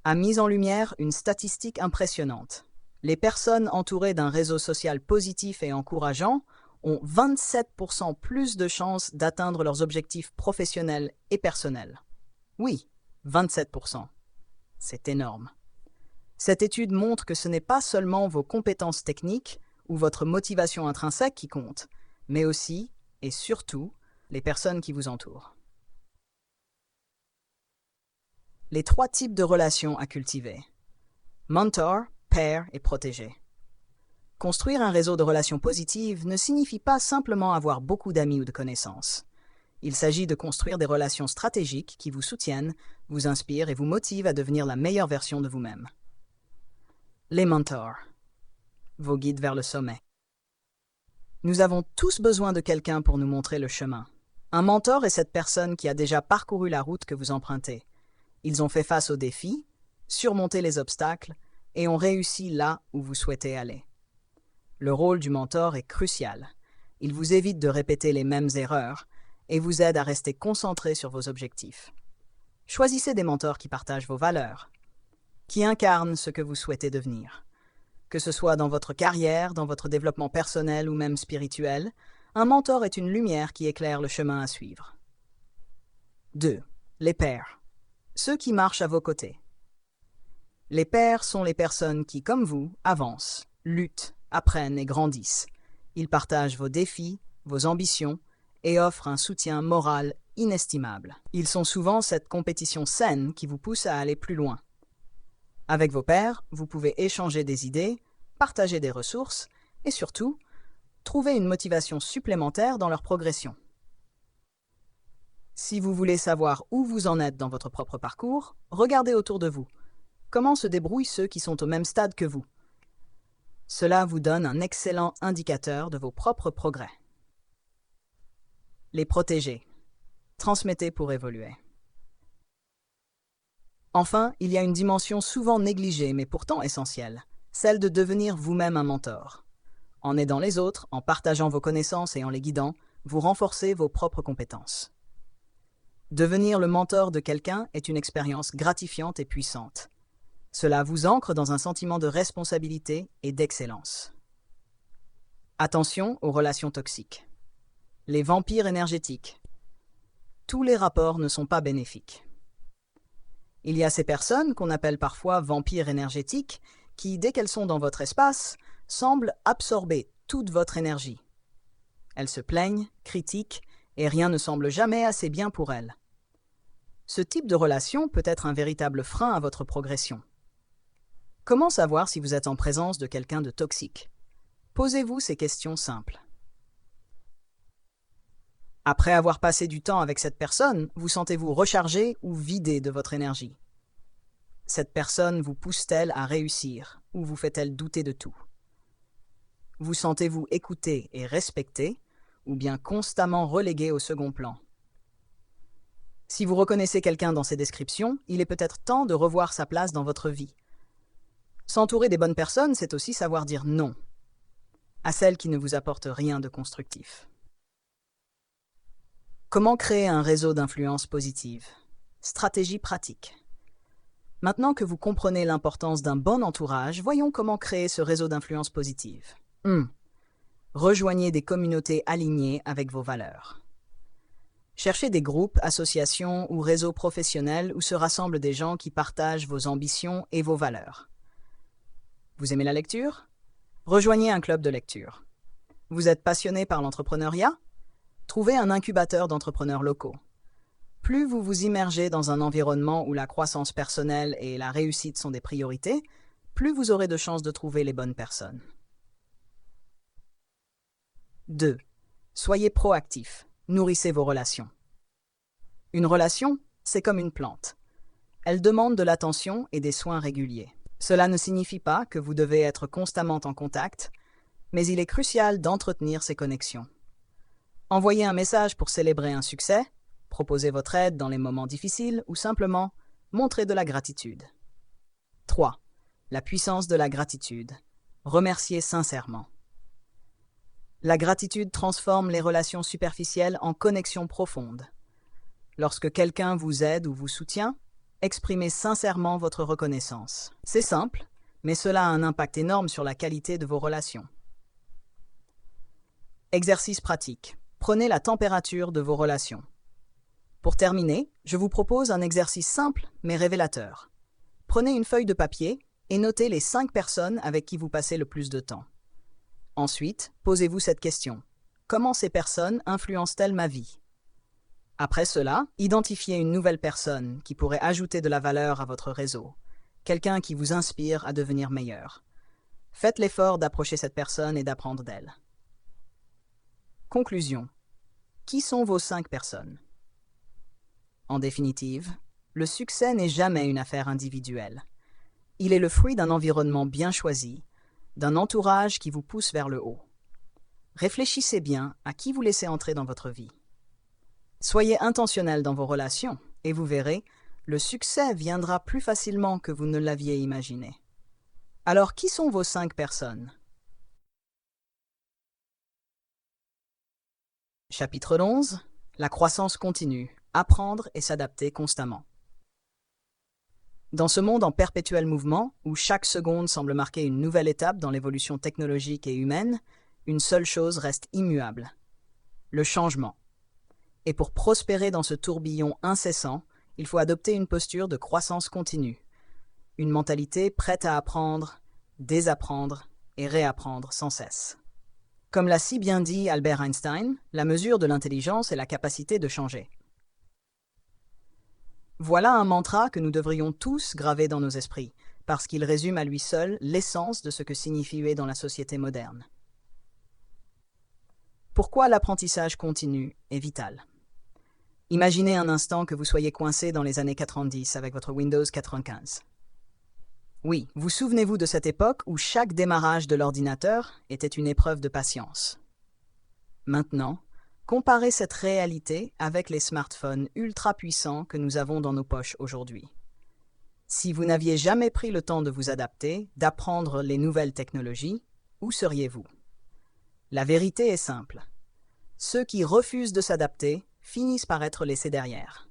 a mis en lumière une statistique impressionnante. Les personnes entourées d'un réseau social positif et encourageant ont 27% plus de chances d'atteindre leurs objectifs professionnels et personnels. Oui, 27%. C'est énorme. Cette étude montre que ce n'est pas seulement vos compétences techniques ou votre motivation intrinsèque qui comptent, mais aussi, et surtout, les personnes qui vous entourent. Les 3 types de relations à cultiver. Mentor, pair et protégé. Construire un réseau de relations positives ne signifie pas simplement avoir beaucoup d'amis ou de connaissances. Il s'agit de construire des relations stratégiques qui vous soutiennent, vous inspirent et vous motivent à devenir la meilleure version de vous-même. Les mentors. Vos guides vers le sommet. Nous avons tous besoin de quelqu'un pour nous montrer le chemin. Un mentor est cette personne qui a déjà parcouru la route que vous empruntez. Ils ont fait face aux défis, surmonté les obstacles et ont réussi là où vous souhaitez aller. Le rôle du mentor est crucial. Il vous évite de répéter les mêmes erreurs et vous aide à rester concentré sur vos objectifs. Choisissez des mentors qui partagent vos valeurs, qui incarnent ce que vous souhaitez devenir. Que ce soit dans votre carrière, dans votre développement personnel ou même spirituel, un mentor est une lumière qui éclaire le chemin à suivre. 2. Les pairs. Ceux qui marchent à vos côtés. Les pairs sont les personnes qui, comme vous, avancent, luttent, apprennent et grandissent. Ils partagent vos défis, vos ambitions et offrent un soutien moral inestimable. Ils sont souvent cette compétition saine qui vous pousse à aller plus loin. Avec vos pairs, vous pouvez échanger des idées, partager des ressources et surtout, trouver une motivation supplémentaire dans leur progression. Si vous voulez savoir où vous en êtes dans votre propre parcours, regardez autour de vous. Comment se débrouillent ceux qui sont au même stade que vous? Cela vous donne un excellent indicateur de vos propres progrès. Les protéger. Transmettez pour évoluer. Enfin, il y a une dimension souvent négligée mais pourtant essentielle, celle de devenir vous-même un mentor. En aidant les autres, en partageant vos connaissances et en les guidant, vous renforcez vos propres compétences. Devenir le mentor de quelqu'un est une expérience gratifiante et puissante. Cela vous ancre dans un sentiment de responsabilité et d'excellence. Attention aux relations toxiques. Les vampires énergétiques. Tous les rapports ne sont pas bénéfiques. Il y a ces personnes qu'on appelle parfois vampires énergétiques qui, dès qu'elles sont dans votre espace, semblent absorber toute votre énergie. Elles se plaignent, critiquent et rien ne semble jamais assez bien pour elles. Ce type de relation peut être un véritable frein à votre progression. Comment savoir si vous êtes en présence de quelqu'un de toxique? Posez-vous ces questions simples. Après avoir passé du temps avec cette personne, vous sentez-vous rechargé ou vidé de votre énergie? Cette personne vous pousse-t-elle à réussir ou vous fait-elle douter de tout? Vous sentez-vous écouté et respecté ou bien constamment relégué au second plan? Si vous reconnaissez quelqu'un dans ces descriptions, il est peut-être temps de revoir sa place dans votre vie. S'entourer des bonnes personnes, c'est aussi savoir dire non à celles qui ne vous apportent rien de constructif. Comment créer un réseau d'influence positive? Stratégie pratique. Maintenant que vous comprenez l'importance d'un bon entourage, voyons comment créer ce réseau d'influence positive. 1. Rejoignez des communautés alignées avec vos valeurs. Cherchez des groupes, associations ou réseaux professionnels où se rassemblent des gens qui partagent vos ambitions et vos valeurs. Vous aimez la lecture? Rejoignez un club de lecture. Vous êtes passionné par l'entrepreneuriat? Trouvez un incubateur d'entrepreneurs locaux. Plus vous vous immergez dans un environnement où la croissance personnelle et la réussite sont des priorités, plus vous aurez de chances de trouver les bonnes personnes. 2. Soyez proactif. Nourrissez vos relations. Une relation, c'est comme une plante. Elle demande de l'attention et des soins réguliers. Cela ne signifie pas que vous devez être constamment en contact, mais il est crucial d'entretenir ces connexions. Envoyez un message pour célébrer un succès, proposez votre aide dans les moments difficiles ou simplement montrez de la gratitude. 3. La puissance de la gratitude. Remerciez sincèrement. La gratitude transforme les relations superficielles en connexions profondes. Lorsque quelqu'un vous aide ou vous soutient, exprimez sincèrement votre reconnaissance. C'est simple, mais cela a un impact énorme sur la qualité de vos relations. Exercice pratique. Prenez la température de vos relations. Pour terminer, je vous propose un exercice simple mais révélateur. Prenez une feuille de papier et notez les 5 personnes avec qui vous passez le plus de temps. Ensuite, posez-vous cette question. Comment ces personnes influencent-elles ma vie? Après cela, identifiez une nouvelle personne qui pourrait ajouter de la valeur à votre réseau, quelqu'un qui vous inspire à devenir meilleur. Faites l'effort d'approcher cette personne et d'apprendre d'elle. Conclusion. Qui sont vos 5 personnes? En définitive, le succès n'est jamais une affaire individuelle. Il est le fruit d'un environnement bien choisi, d'un entourage qui vous pousse vers le haut. Réfléchissez bien à qui vous laissez entrer dans votre vie. Soyez intentionnel dans vos relations et vous verrez, le succès viendra plus facilement que vous ne l'aviez imaginé. Alors, qui sont vos 5 personnes? Chapitre 11. La croissance continue. Apprendre et s'adapter constamment. Dans ce monde en perpétuel mouvement, où chaque seconde semble marquer une nouvelle étape dans l'évolution technologique et humaine, une seule chose reste immuable: le changement. Et pour prospérer dans ce tourbillon incessant, il faut adopter une posture de croissance continue, une mentalité prête à apprendre, désapprendre et réapprendre sans cesse. Comme l'a si bien dit Albert Einstein, la mesure de l'intelligence est la capacité de changer. Voilà un mantra que nous devrions tous graver dans nos esprits, parce qu'il résume à lui seul l'essence de ce que signifie vivre dans la société moderne. Pourquoi l'apprentissage continu est vital? Imaginez un instant que vous soyez coincé dans les années 90 avec votre Windows 95. Oui, vous souvenez-vous de cette époque où chaque démarrage de l'ordinateur était une épreuve de patience. Maintenant, comparez cette réalité avec les smartphones ultra puissants que nous avons dans nos poches aujourd'hui. Si vous n'aviez jamais pris le temps de vous adapter, d'apprendre les nouvelles technologies, où seriez-vous? La vérité est simple. Ceux qui refusent de s'adapter finissent par être laissés derrière.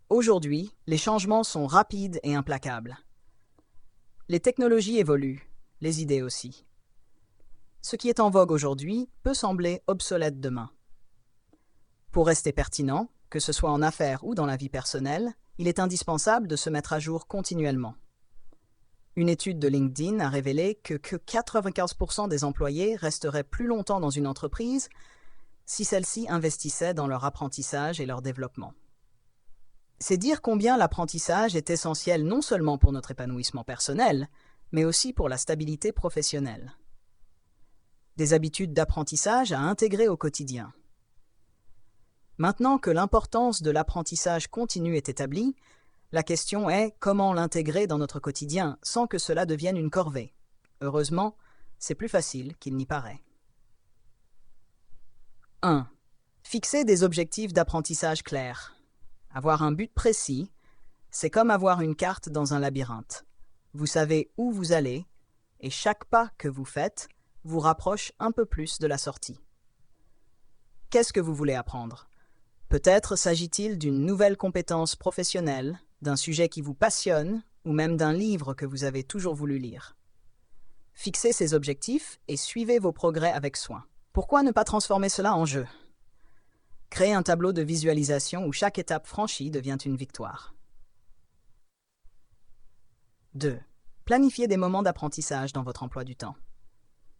Aujourd'hui, les changements sont rapides et implacables. Les technologies évoluent, les idées aussi. Ce qui est en vogue aujourd'hui peut sembler obsolète demain. Pour rester pertinent, que ce soit en affaires ou dans la vie personnelle, il est indispensable de se mettre à jour continuellement. Une étude de LinkedIn a révélé que 95% des employés resteraient plus longtemps dans une entreprise si celle-ci investissait dans leur apprentissage et leur développement. C'est dire combien l'apprentissage est essentiel non seulement pour notre épanouissement personnel, mais aussi pour la stabilité professionnelle. Des habitudes d'apprentissage à intégrer au quotidien. Maintenant que l'importance de l'apprentissage continu est établie, la question est comment l'intégrer dans notre quotidien sans que cela devienne une corvée. Heureusement, c'est plus facile qu'il n'y paraît. 1. Fixer des objectifs d'apprentissage clairs. Avoir un but précis, c'est comme avoir une carte dans un labyrinthe. Vous savez où vous allez, et chaque pas que vous faites vous rapproche un peu plus de la sortie. Qu'est-ce que vous voulez apprendre? Peut-être s'agit-il d'une nouvelle compétence professionnelle, d'un sujet qui vous passionne, ou même d'un livre que vous avez toujours voulu lire. Fixez ces objectifs et suivez vos progrès avec soin. Pourquoi ne pas transformer cela en jeu? Créez un tableau de visualisation où chaque étape franchie devient une victoire. 2. Planifiez des moments d'apprentissage dans votre emploi du temps.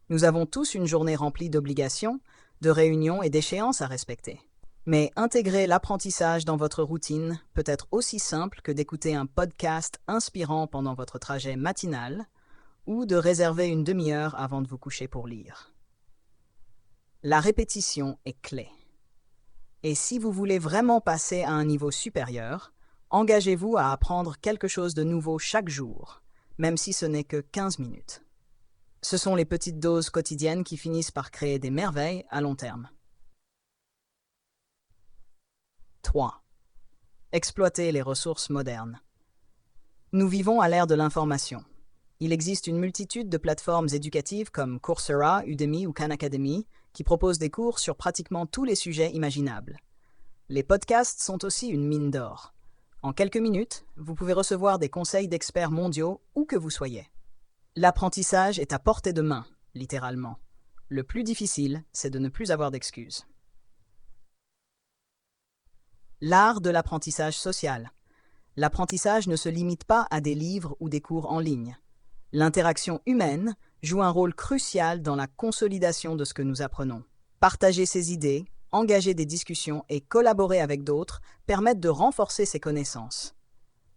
Nous avons tous une journée remplie d'obligations, de réunions et d'échéances à respecter. Mais intégrer l'apprentissage dans votre routine peut être aussi simple que d'écouter un podcast inspirant pendant votre trajet matinal ou de réserver une demi-heure avant de vous coucher pour lire. La répétition est clé. Et si vous voulez vraiment passer à un niveau supérieur, engagez-vous à apprendre quelque chose de nouveau chaque jour, même si ce n'est que 15 minutes. Ce sont les petites doses quotidiennes qui finissent par créer des merveilles à long terme. 3. Exploiter les ressources modernes. Nous vivons à l'ère de l'information. Il existe une multitude de plateformes éducatives comme Coursera, Udemy ou Khan Academy qui proposent des cours sur pratiquement tous les sujets imaginables. Les podcasts sont aussi une mine d'or. En quelques minutes, vous pouvez recevoir des conseils d'experts mondiaux où que vous soyez. L'apprentissage est à portée de main, littéralement. Le plus difficile, c'est de ne plus avoir d'excuses. L'art de l'apprentissage social. L'apprentissage ne se limite pas à des livres ou des cours en ligne. L'interaction humaine joue un rôle crucial dans la consolidation de ce que nous apprenons. Partager ses idées, engager des discussions et collaborer avec d'autres permettent de renforcer ses connaissances.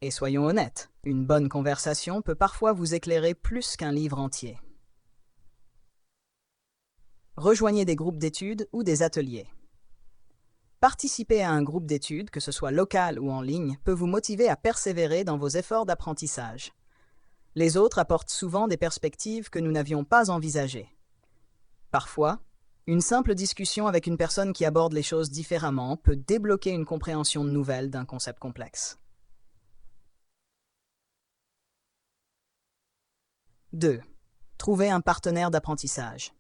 Et soyons honnêtes, une bonne conversation peut parfois vous éclairer plus qu'un livre entier. Rejoignez des groupes d'études ou des ateliers. Participer à un groupe d'études, que ce soit local ou en ligne, peut vous motiver à persévérer dans vos efforts d'apprentissage. Les autres apportent souvent des perspectives que nous n'avions pas envisagées. Parfois, une simple discussion avec une personne qui aborde les choses différemment peut débloquer une compréhension nouvelle d'un concept complexe. 2. Trouvez un partenaire d'apprentissage.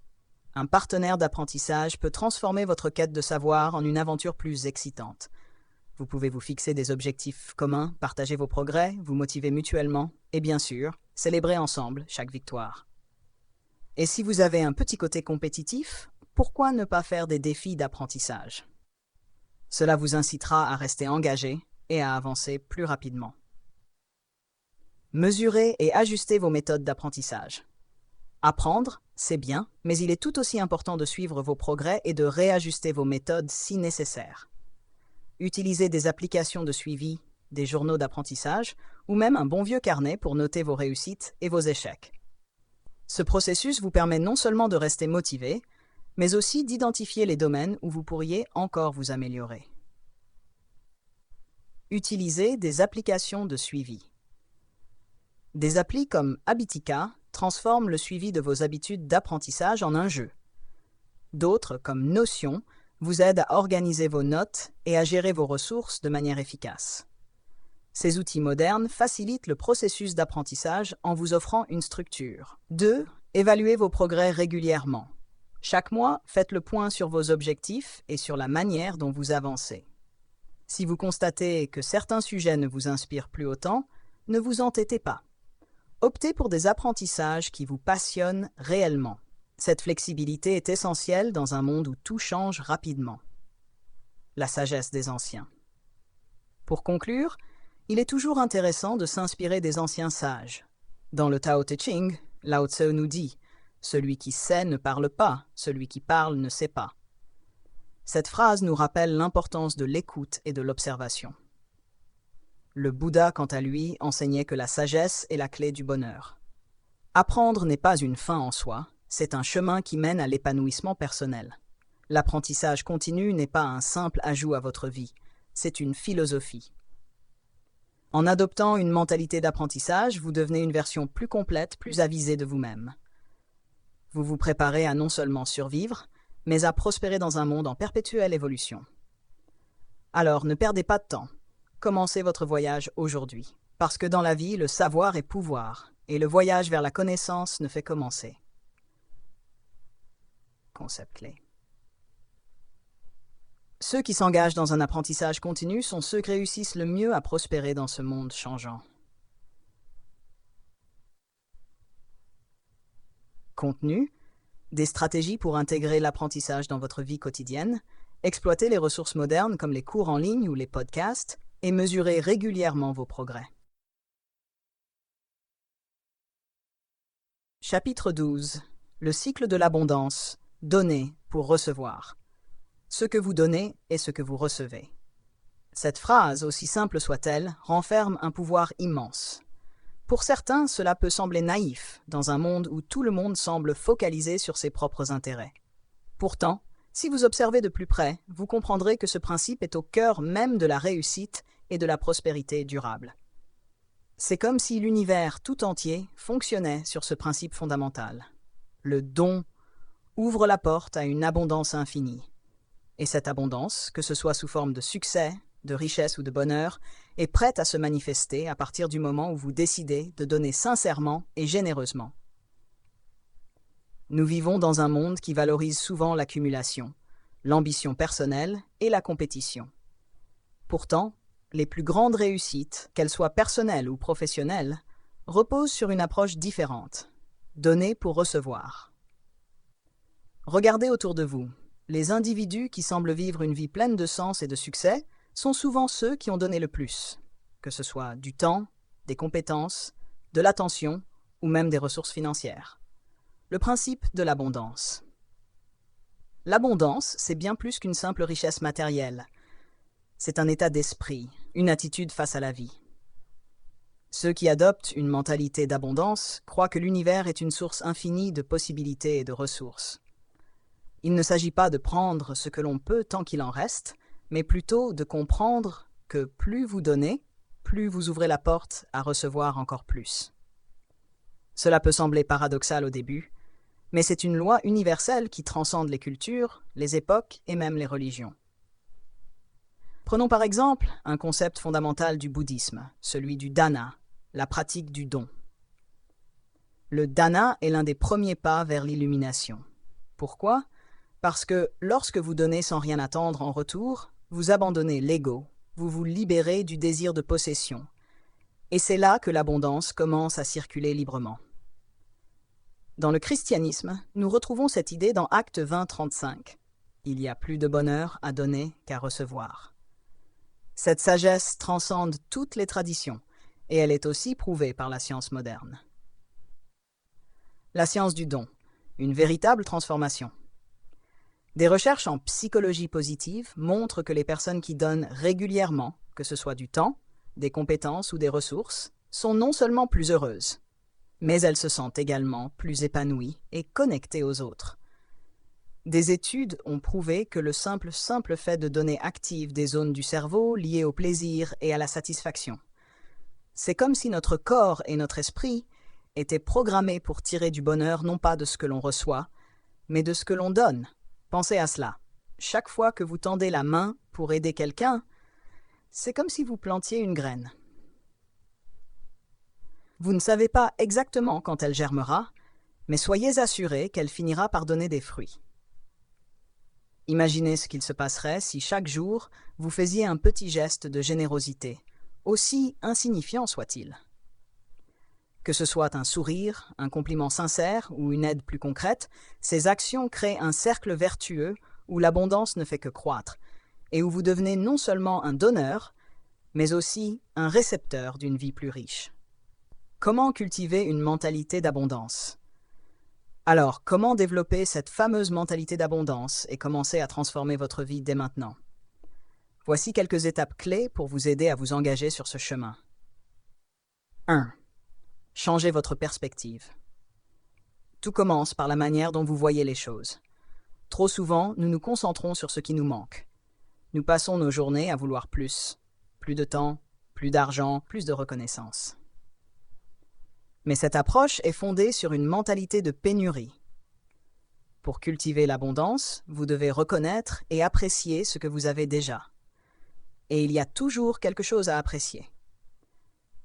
Un partenaire d'apprentissage peut transformer votre quête de savoir en une aventure plus excitante. Vous pouvez vous fixer des objectifs communs, partager vos progrès, vous motiver mutuellement et bien sûr, célébrer ensemble chaque victoire. Et si vous avez un petit côté compétitif, pourquoi ne pas faire des défis d'apprentissage? Cela vous incitera à rester engagé et à avancer plus rapidement. Mesurez et ajustez vos méthodes d'apprentissage. Apprendre, c'est bien, mais il est tout aussi important de suivre vos progrès et de réajuster vos méthodes si nécessaire. Utilisez des applications de suivi, des journaux d'apprentissage ou même un bon vieux carnet pour noter vos réussites et vos échecs. Ce processus vous permet non seulement de rester motivé, mais aussi d'identifier les domaines où vous pourriez encore vous améliorer. Utilisez des applications de suivi. Des applis comme Habitica transforment le suivi de vos habitudes d'apprentissage en un jeu. D'autres, comme Notion, vous aident à organiser vos notes et à gérer vos ressources de manière efficace. Ces outils modernes facilitent le processus d'apprentissage en vous offrant une structure. 2. Évaluez vos progrès régulièrement. Chaque mois, faites le point sur vos objectifs et sur la manière dont vous avancez. Si vous constatez que certains sujets ne vous inspirent plus autant, ne vous entêtez pas. Optez pour des apprentissages qui vous passionnent réellement. Cette flexibilité est essentielle dans un monde où tout change rapidement. La sagesse des anciens. Pour conclure, il est toujours intéressant de s'inspirer des anciens sages. Dans le Tao Te Ching, Lao Tse nous dit « Celui qui sait ne parle pas, celui qui parle ne sait pas ». Cette phrase nous rappelle l'importance de l'écoute et de l'observation. Le Bouddha, quant à lui, enseignait que la sagesse est la clé du bonheur. Apprendre n'est pas une fin en soi, c'est un chemin qui mène à l'épanouissement personnel. L'apprentissage continu n'est pas un simple ajout à votre vie, c'est une philosophie. En adoptant une mentalité d'apprentissage, vous devenez une version plus complète, plus avisée de vous-même. Vous vous préparez à non seulement survivre, mais à prospérer dans un monde en perpétuelle évolution. Alors ne perdez pas de temps. Commencez votre voyage aujourd'hui, parce que dans la vie, le savoir est pouvoir, et le voyage vers la connaissance ne fait commencer. Concept clé. Ceux qui s'engagent dans un apprentissage continu sont ceux qui réussissent le mieux à prospérer dans ce monde changeant. Contenu, des stratégies pour intégrer l'apprentissage dans votre vie quotidienne, exploiter les ressources modernes comme les cours en ligne ou les podcasts, et mesurez régulièrement vos progrès. Chapitre 12. Le cycle de l'abondance. Donner pour recevoir. Ce que vous donnez est ce que vous recevez. Cette phrase, aussi simple soit-elle, renferme un pouvoir immense. Pour certains, cela peut sembler naïf, dans un monde où tout le monde semble focalisé sur ses propres intérêts. Pourtant, si vous observez de plus près, vous comprendrez que ce principe est au cœur même de la réussite et de la prospérité durable. C'est comme si l'univers tout entier fonctionnait sur ce principe fondamental. Le don ouvre la porte à une abondance infinie. Et cette abondance, que ce soit sous forme de succès, de richesse ou de bonheur, est prête à se manifester à partir du moment où vous décidez de donner sincèrement et généreusement. Nous vivons dans un monde qui valorise souvent l'accumulation, l'ambition personnelle et la compétition. Pourtant, les plus grandes réussites, qu'elles soient personnelles ou professionnelles, reposent sur une approche différente. Donner pour recevoir. Regardez autour de vous. Les individus qui semblent vivre une vie pleine de sens et de succès sont souvent ceux qui ont donné le plus, que ce soit du temps, des compétences, de l'attention ou même des ressources financières. Le principe de l'abondance. L'abondance, c'est bien plus qu'une simple richesse matérielle. C'est un état d'esprit, une attitude face à la vie. Ceux qui adoptent une mentalité d'abondance croient que l'univers est une source infinie de possibilités et de ressources. Il ne s'agit pas de prendre ce que l'on peut tant qu'il en reste, mais plutôt de comprendre que plus vous donnez, plus vous ouvrez la porte à recevoir encore plus. Cela peut sembler paradoxal au début, mais c'est une loi universelle qui transcende les cultures, les époques et même les religions. Prenons par exemple un concept fondamental du bouddhisme, celui du dana, la pratique du don. Le dana est l'un des premiers pas vers l'illumination. Pourquoi ? Parce que lorsque vous donnez sans rien attendre en retour, vous abandonnez l'ego, vous vous libérez du désir de possession. Et c'est là que l'abondance commence à circuler librement. Dans le christianisme, nous retrouvons cette idée dans Actes 20-35. Il y a plus de bonheur à donner qu'à recevoir. Cette sagesse transcende toutes les traditions, et elle est aussi prouvée par la science moderne. La science du don, une véritable transformation. Des recherches en psychologie positive montrent que les personnes qui donnent régulièrement, que ce soit du temps, des compétences ou des ressources, sont non seulement plus heureuses, mais elles se sentent également plus épanouies et connectées aux autres. Des études ont prouvé que le simple fait de donner active des zones du cerveau liées au plaisir et à la satisfaction. C'est comme si notre corps et notre esprit étaient programmés pour tirer du bonheur non pas de ce que l'on reçoit, mais de ce que l'on donne. Pensez à cela. Chaque fois que vous tendez la main pour aider quelqu'un, c'est comme si vous plantiez une graine. Vous ne savez pas exactement quand elle germera, mais soyez assurés qu'elle finira par donner des fruits. Imaginez ce qu'il se passerait si chaque jour vous faisiez un petit geste de générosité, aussi insignifiant soit-il. Que ce soit un sourire, un compliment sincère ou une aide plus concrète, ces actions créent un cercle vertueux où l'abondance ne fait que croître et où vous devenez non seulement un donneur, mais aussi un récepteur d'une vie plus riche. Comment cultiver une mentalité d'abondance ? Alors, comment développer cette fameuse mentalité d'abondance et commencer à transformer votre vie dès maintenant ? Voici quelques étapes clés pour vous aider à vous engager sur ce chemin. 1. Changez votre perspective. Tout commence par la manière dont vous voyez les choses. Trop souvent, nous nous concentrons sur ce qui nous manque. Nous passons nos journées à vouloir plus de temps, plus d'argent, plus de reconnaissance. Mais cette approche est fondée sur une mentalité de pénurie. Pour cultiver l'abondance, vous devez reconnaître et apprécier ce que vous avez déjà. Et il y a toujours quelque chose à apprécier.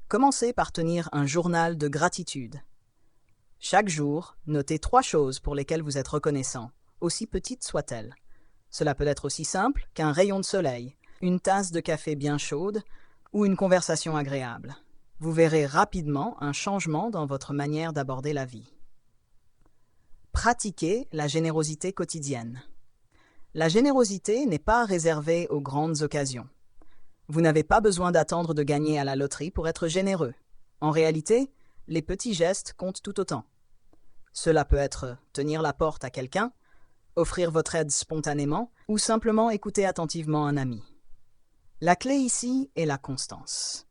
Commencez par tenir un journal de gratitude. Chaque jour, notez 3 choses pour lesquelles vous êtes reconnaissant, aussi petites soient-elles. Cela peut être aussi simple qu'un rayon de soleil, une tasse de café bien chaude ou une conversation agréable. Vous verrez rapidement un changement dans votre manière d'aborder la vie. Pratiquez la générosité quotidienne. La générosité n'est pas réservée aux grandes occasions. Vous n'avez pas besoin d'attendre de gagner à la loterie pour être généreux. En réalité, les petits gestes comptent tout autant. Cela peut être tenir la porte à quelqu'un, offrir votre aide spontanément ou simplement écouter attentivement un ami. La clé ici est la constance.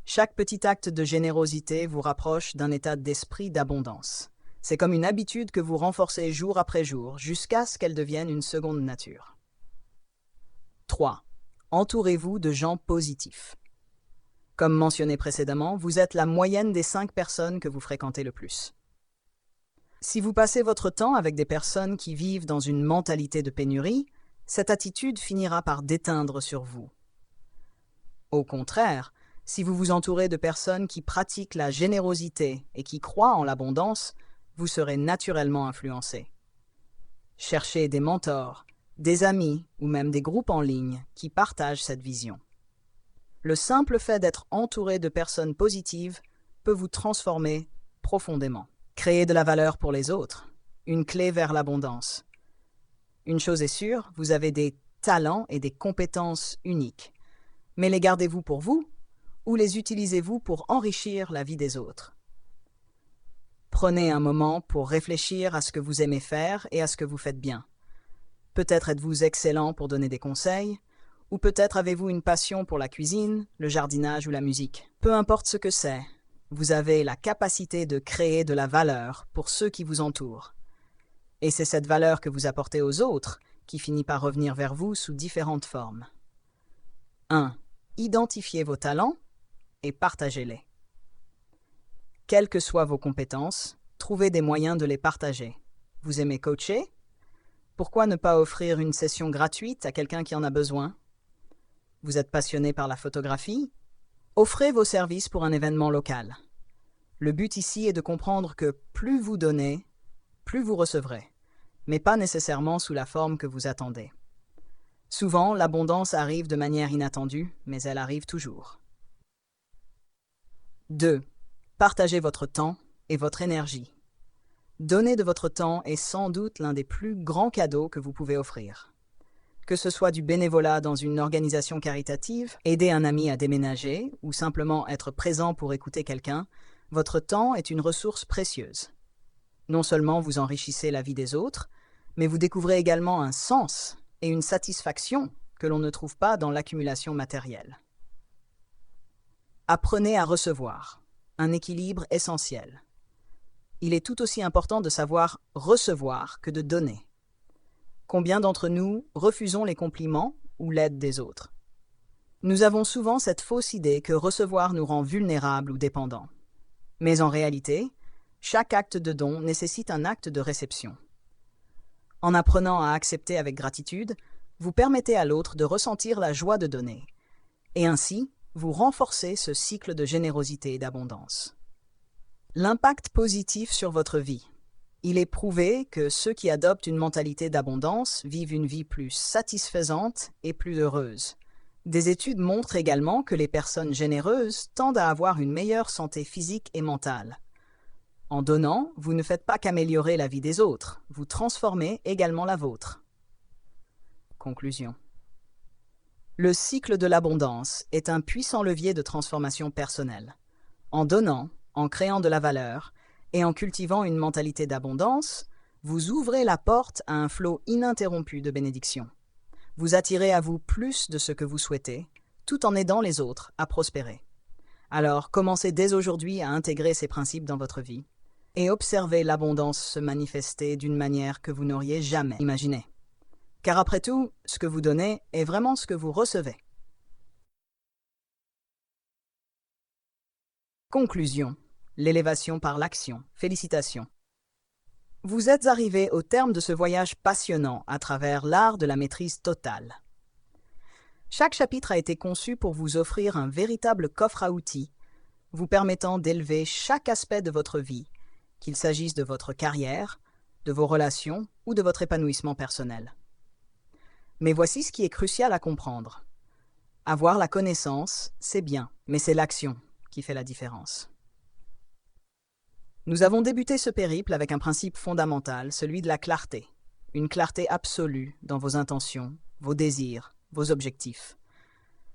Chaque petit acte de générosité vous rapproche d'un état d'esprit d'abondance. C'est comme une habitude que vous renforcez jour après jour jusqu'à ce qu'elle devienne une seconde nature. 3. Entourez-vous de gens positifs. Comme mentionné précédemment, vous êtes la moyenne des 5 personnes que vous fréquentez le plus. Si vous passez votre temps avec des personnes qui vivent dans une mentalité de pénurie, cette attitude finira par déteindre sur vous. Au contraire, si vous vous entourez de personnes qui pratiquent la générosité et qui croient en l'abondance, vous serez naturellement influencé. Cherchez des mentors, des amis ou même des groupes en ligne qui partagent cette vision. Le simple fait d'être entouré de personnes positives peut vous transformer profondément. Créer de la valeur pour les autres, une clé vers l'abondance. Une chose est sûre, vous avez des talents et des compétences uniques. Mais les gardez-vous pour vous ou les utilisez-vous pour enrichir la vie des autres ? Prenez un moment pour réfléchir à ce que vous aimez faire et à ce que vous faites bien. Peut-être êtes-vous excellent pour donner des conseils, ou peut-être avez-vous une passion pour la cuisine, le jardinage ou la musique. Peu importe ce que c'est, vous avez la capacité de créer de la valeur pour ceux qui vous entourent. Et c'est cette valeur que vous apportez aux autres qui finit par revenir vers vous sous différentes formes. 1. Identifiez vos talents et partagez-les. Quelles que soient vos compétences, trouvez des moyens de les partager. Vous aimez coacher? Pourquoi ne pas offrir une session gratuite à quelqu'un qui en a besoin? Vous êtes passionné par la photographie? Offrez vos services pour un événement local. Le but ici est de comprendre que plus vous donnez, plus vous recevrez, mais pas nécessairement sous la forme que vous attendez. Souvent, l'abondance arrive de manière inattendue, mais elle arrive toujours. 2. Partagez votre temps et votre énergie. Donner de votre temps est sans doute l'un des plus grands cadeaux que vous pouvez offrir. Que ce soit du bénévolat dans une organisation caritative, aider un ami à déménager ou simplement être présent pour écouter quelqu'un, votre temps est une ressource précieuse. Non seulement vous enrichissez la vie des autres, mais vous découvrez également un sens et une satisfaction que l'on ne trouve pas dans l'accumulation matérielle. Apprenez à recevoir, un équilibre essentiel. Il est tout aussi important de savoir recevoir que de donner. Combien d'entre nous refusons les compliments ou l'aide des autres? Nous avons souvent cette fausse idée que recevoir nous rend vulnérables ou dépendants. Mais en réalité, chaque acte de don nécessite un acte de réception. En apprenant à accepter avec gratitude, vous permettez à l'autre de ressentir la joie de donner, et ainsi, vous renforcez ce cycle de générosité et d'abondance. L'impact positif sur votre vie. Il est prouvé que ceux qui adoptent une mentalité d'abondance vivent une vie plus satisfaisante et plus heureuse. Des études montrent également que les personnes généreuses tendent à avoir une meilleure santé physique et mentale. En donnant, vous ne faites pas qu'améliorer la vie des autres, vous transformez également la vôtre. Conclusion. Le cycle de l'abondance est un puissant levier de transformation personnelle. En donnant, en créant de la valeur et en cultivant une mentalité d'abondance, vous ouvrez la porte à un flot ininterrompu de bénédictions. Vous attirez à vous plus de ce que vous souhaitez, tout en aidant les autres à prospérer. Alors, commencez dès aujourd'hui à intégrer ces principes dans votre vie et observez l'abondance se manifester d'une manière que vous n'auriez jamais imaginée. Car après tout, ce que vous donnez est vraiment ce que vous recevez. Conclusion. L'élévation par l'action. Félicitations. Vous êtes arrivé au terme de ce voyage passionnant à travers l'art de la maîtrise totale. Chaque chapitre a été conçu pour vous offrir un véritable coffre à outils, vous permettant d'élever chaque aspect de votre vie, qu'il s'agisse de votre carrière, de vos relations ou de votre épanouissement personnel. Mais voici ce qui est crucial à comprendre. Avoir la connaissance, c'est bien, mais c'est l'action qui fait la différence. Nous avons débuté ce périple avec un principe fondamental, celui de la clarté. Une clarté absolue dans vos intentions, vos désirs, vos objectifs.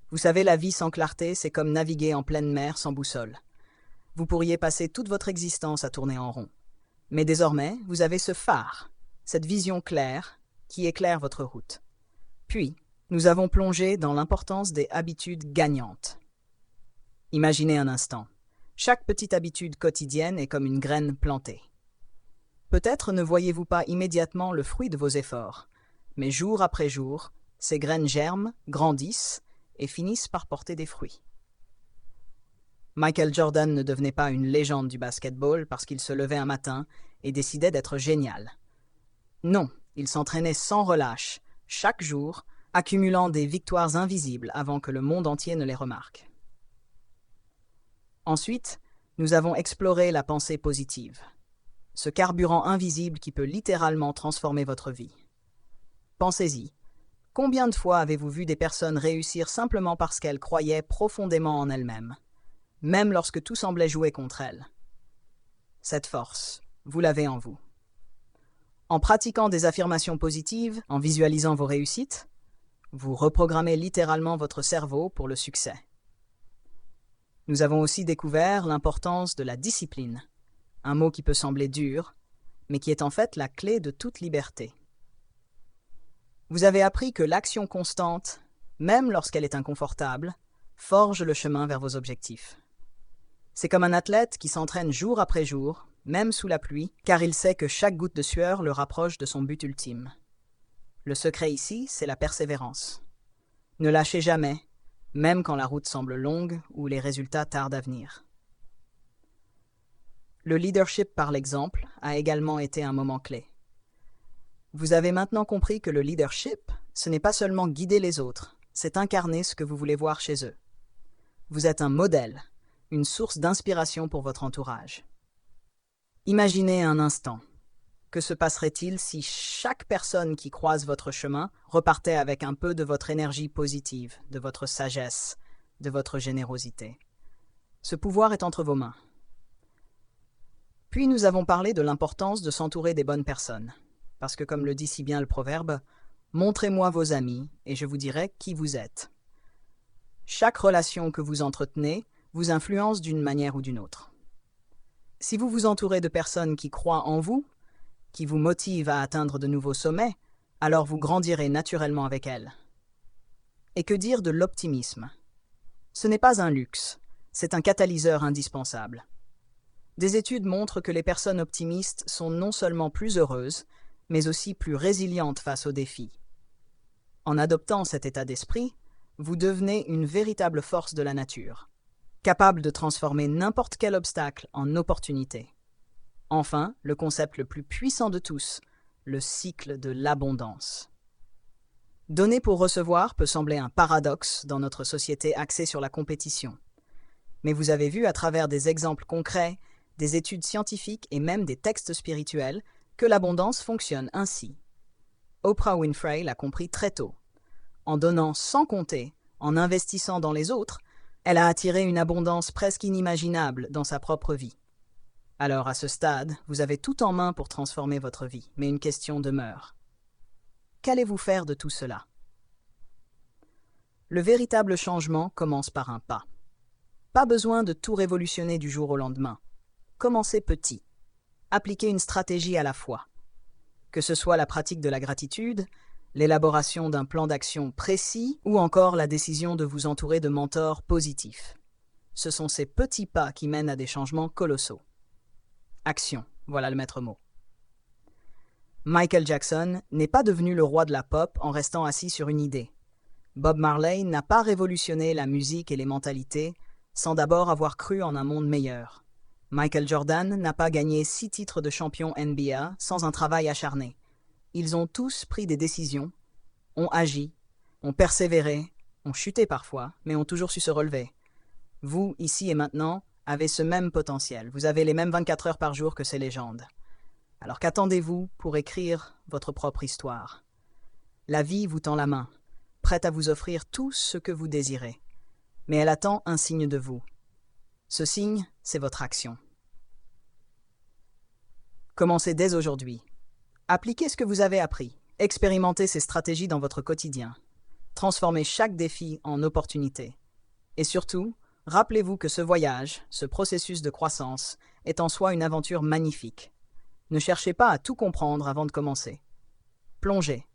Vous savez, la vie sans clarté, c'est comme naviguer en pleine mer sans boussole. Vous pourriez passer toute votre existence à tourner en rond. Mais désormais, vous avez ce phare, cette vision claire qui éclaire votre route. Puis, nous avons plongé dans l'importance des habitudes gagnantes. Imaginez un instant. Chaque petite habitude quotidienne est comme une graine plantée. Peut-être ne voyez-vous pas immédiatement le fruit de vos efforts, mais jour après jour, ces graines germent, grandissent et finissent par porter des fruits. Michael Jordan ne devenait pas une légende du basketball parce qu'il se levait un matin et décidait d'être génial. Non, il s'entraînait sans relâche, chaque jour, accumulant des victoires invisibles avant que le monde entier ne les remarque. Ensuite, nous avons exploré la pensée positive, ce carburant invisible qui peut littéralement transformer votre vie. Pensez-y, combien de fois avez-vous vu des personnes réussir simplement parce qu'elles croyaient profondément en elles-mêmes, même lorsque tout semblait jouer contre elles? Cette force, vous l'avez en vous. En pratiquant des affirmations positives, en visualisant vos réussites, vous reprogrammez littéralement votre cerveau pour le succès. Nous avons aussi découvert l'importance de la discipline, un mot qui peut sembler dur, mais qui est en fait la clé de toute liberté. Vous avez appris que l'action constante, même lorsqu'elle est inconfortable, forge le chemin vers vos objectifs. C'est comme un athlète qui s'entraîne jour après jour, même sous la pluie, car il sait que chaque goutte de sueur le rapproche de son but ultime. Le secret ici, c'est la persévérance. Ne lâchez jamais, même quand la route semble longue ou les résultats tardent à venir. Le leadership par l'exemple a également été un moment clé. Vous avez maintenant compris que le leadership, ce n'est pas seulement guider les autres, c'est incarner ce que vous voulez voir chez eux. Vous êtes un modèle, une source d'inspiration pour votre entourage. Imaginez un instant. Que se passerait-il si chaque personne qui croise votre chemin repartait avec un peu de votre énergie positive, de votre sagesse, de votre générosité? Ce pouvoir est entre vos mains. Puis nous avons parlé de l'importance de s'entourer des bonnes personnes. Parce que comme le dit si bien le proverbe, « Montrez-moi vos amis et je vous dirai qui vous êtes ». Chaque relation que vous entretenez vous influence d'une manière ou d'une autre. Si vous vous entourez de personnes qui croient en vous, qui vous motivent à atteindre de nouveaux sommets, alors vous grandirez naturellement avec elles. Et que dire de l'optimisme? Ce n'est pas un luxe, c'est un catalyseur indispensable. Des études montrent que les personnes optimistes sont non seulement plus heureuses, mais aussi plus résilientes face aux défis. En adoptant cet état d'esprit, vous devenez une véritable force de la nature, capable de transformer n'importe quel obstacle en opportunité. Enfin, le concept le plus puissant de tous, le cycle de l'abondance. Donner pour recevoir peut sembler un paradoxe dans notre société axée sur la compétition. Mais vous avez vu à travers des exemples concrets, des études scientifiques et même des textes spirituels que l'abondance fonctionne ainsi. Oprah Winfrey l'a compris très tôt. En donnant sans compter, en investissant dans les autres, elle a attiré une abondance presque inimaginable dans sa propre vie. Alors, à ce stade, vous avez tout en main pour transformer votre vie, mais une question demeure. Qu'allez-vous faire de tout cela? Le véritable changement commence par un pas. Pas besoin de tout révolutionner du jour au lendemain. Commencez petit. Appliquez une stratégie à la fois. Que ce soit la pratique de la gratitude, l'élaboration d'un plan d'action précis ou encore la décision de vous entourer de mentors positifs. Ce sont ces petits pas qui mènent à des changements colossaux. Action, voilà le maître mot. Michael Jackson n'est pas devenu le roi de la pop en restant assis sur une idée. Bob Marley n'a pas révolutionné la musique et les mentalités sans d'abord avoir cru en un monde meilleur. Michael Jordan n'a pas gagné 6 titres de champion NBA sans un travail acharné. Ils ont tous pris des décisions, ont agi, ont persévéré, ont chuté parfois, mais ont toujours su se relever. Vous, ici et maintenant, avez ce même potentiel. Vous avez les mêmes 24 heures par jour que ces légendes. Alors qu'attendez-vous pour écrire votre propre histoire? La vie vous tend la main, prête à vous offrir tout ce que vous désirez. Mais elle attend un signe de vous. Ce signe, c'est votre action. Commencez dès aujourd'hui. Appliquez ce que vous avez appris. Expérimentez ces stratégies dans votre quotidien. Transformez chaque défi en opportunité. Et surtout, rappelez-vous que ce voyage, ce processus de croissance, est en soi une aventure magnifique. Ne cherchez pas à tout comprendre avant de commencer. Plongez.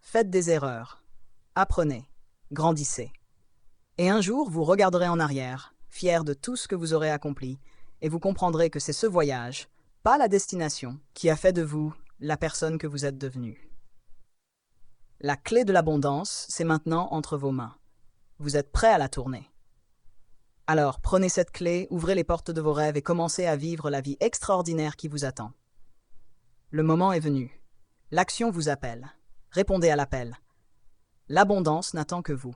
Faites des erreurs. Apprenez. Grandissez. Et un jour, vous regarderez en arrière, fier de tout ce que vous aurez accompli, et vous comprendrez que c'est ce voyage, pas la destination, qui a fait de vous la personne que vous êtes devenue. La clé de l'abondance, c'est maintenant entre vos mains. Vous êtes prêt à la tourner. Alors, prenez cette clé, ouvrez les portes de vos rêves et commencez à vivre la vie extraordinaire qui vous attend. Le moment est venu. L'action vous appelle. Répondez à l'appel. L'abondance n'attend que vous.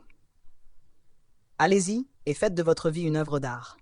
Allez-y et faites de votre vie une œuvre d'art.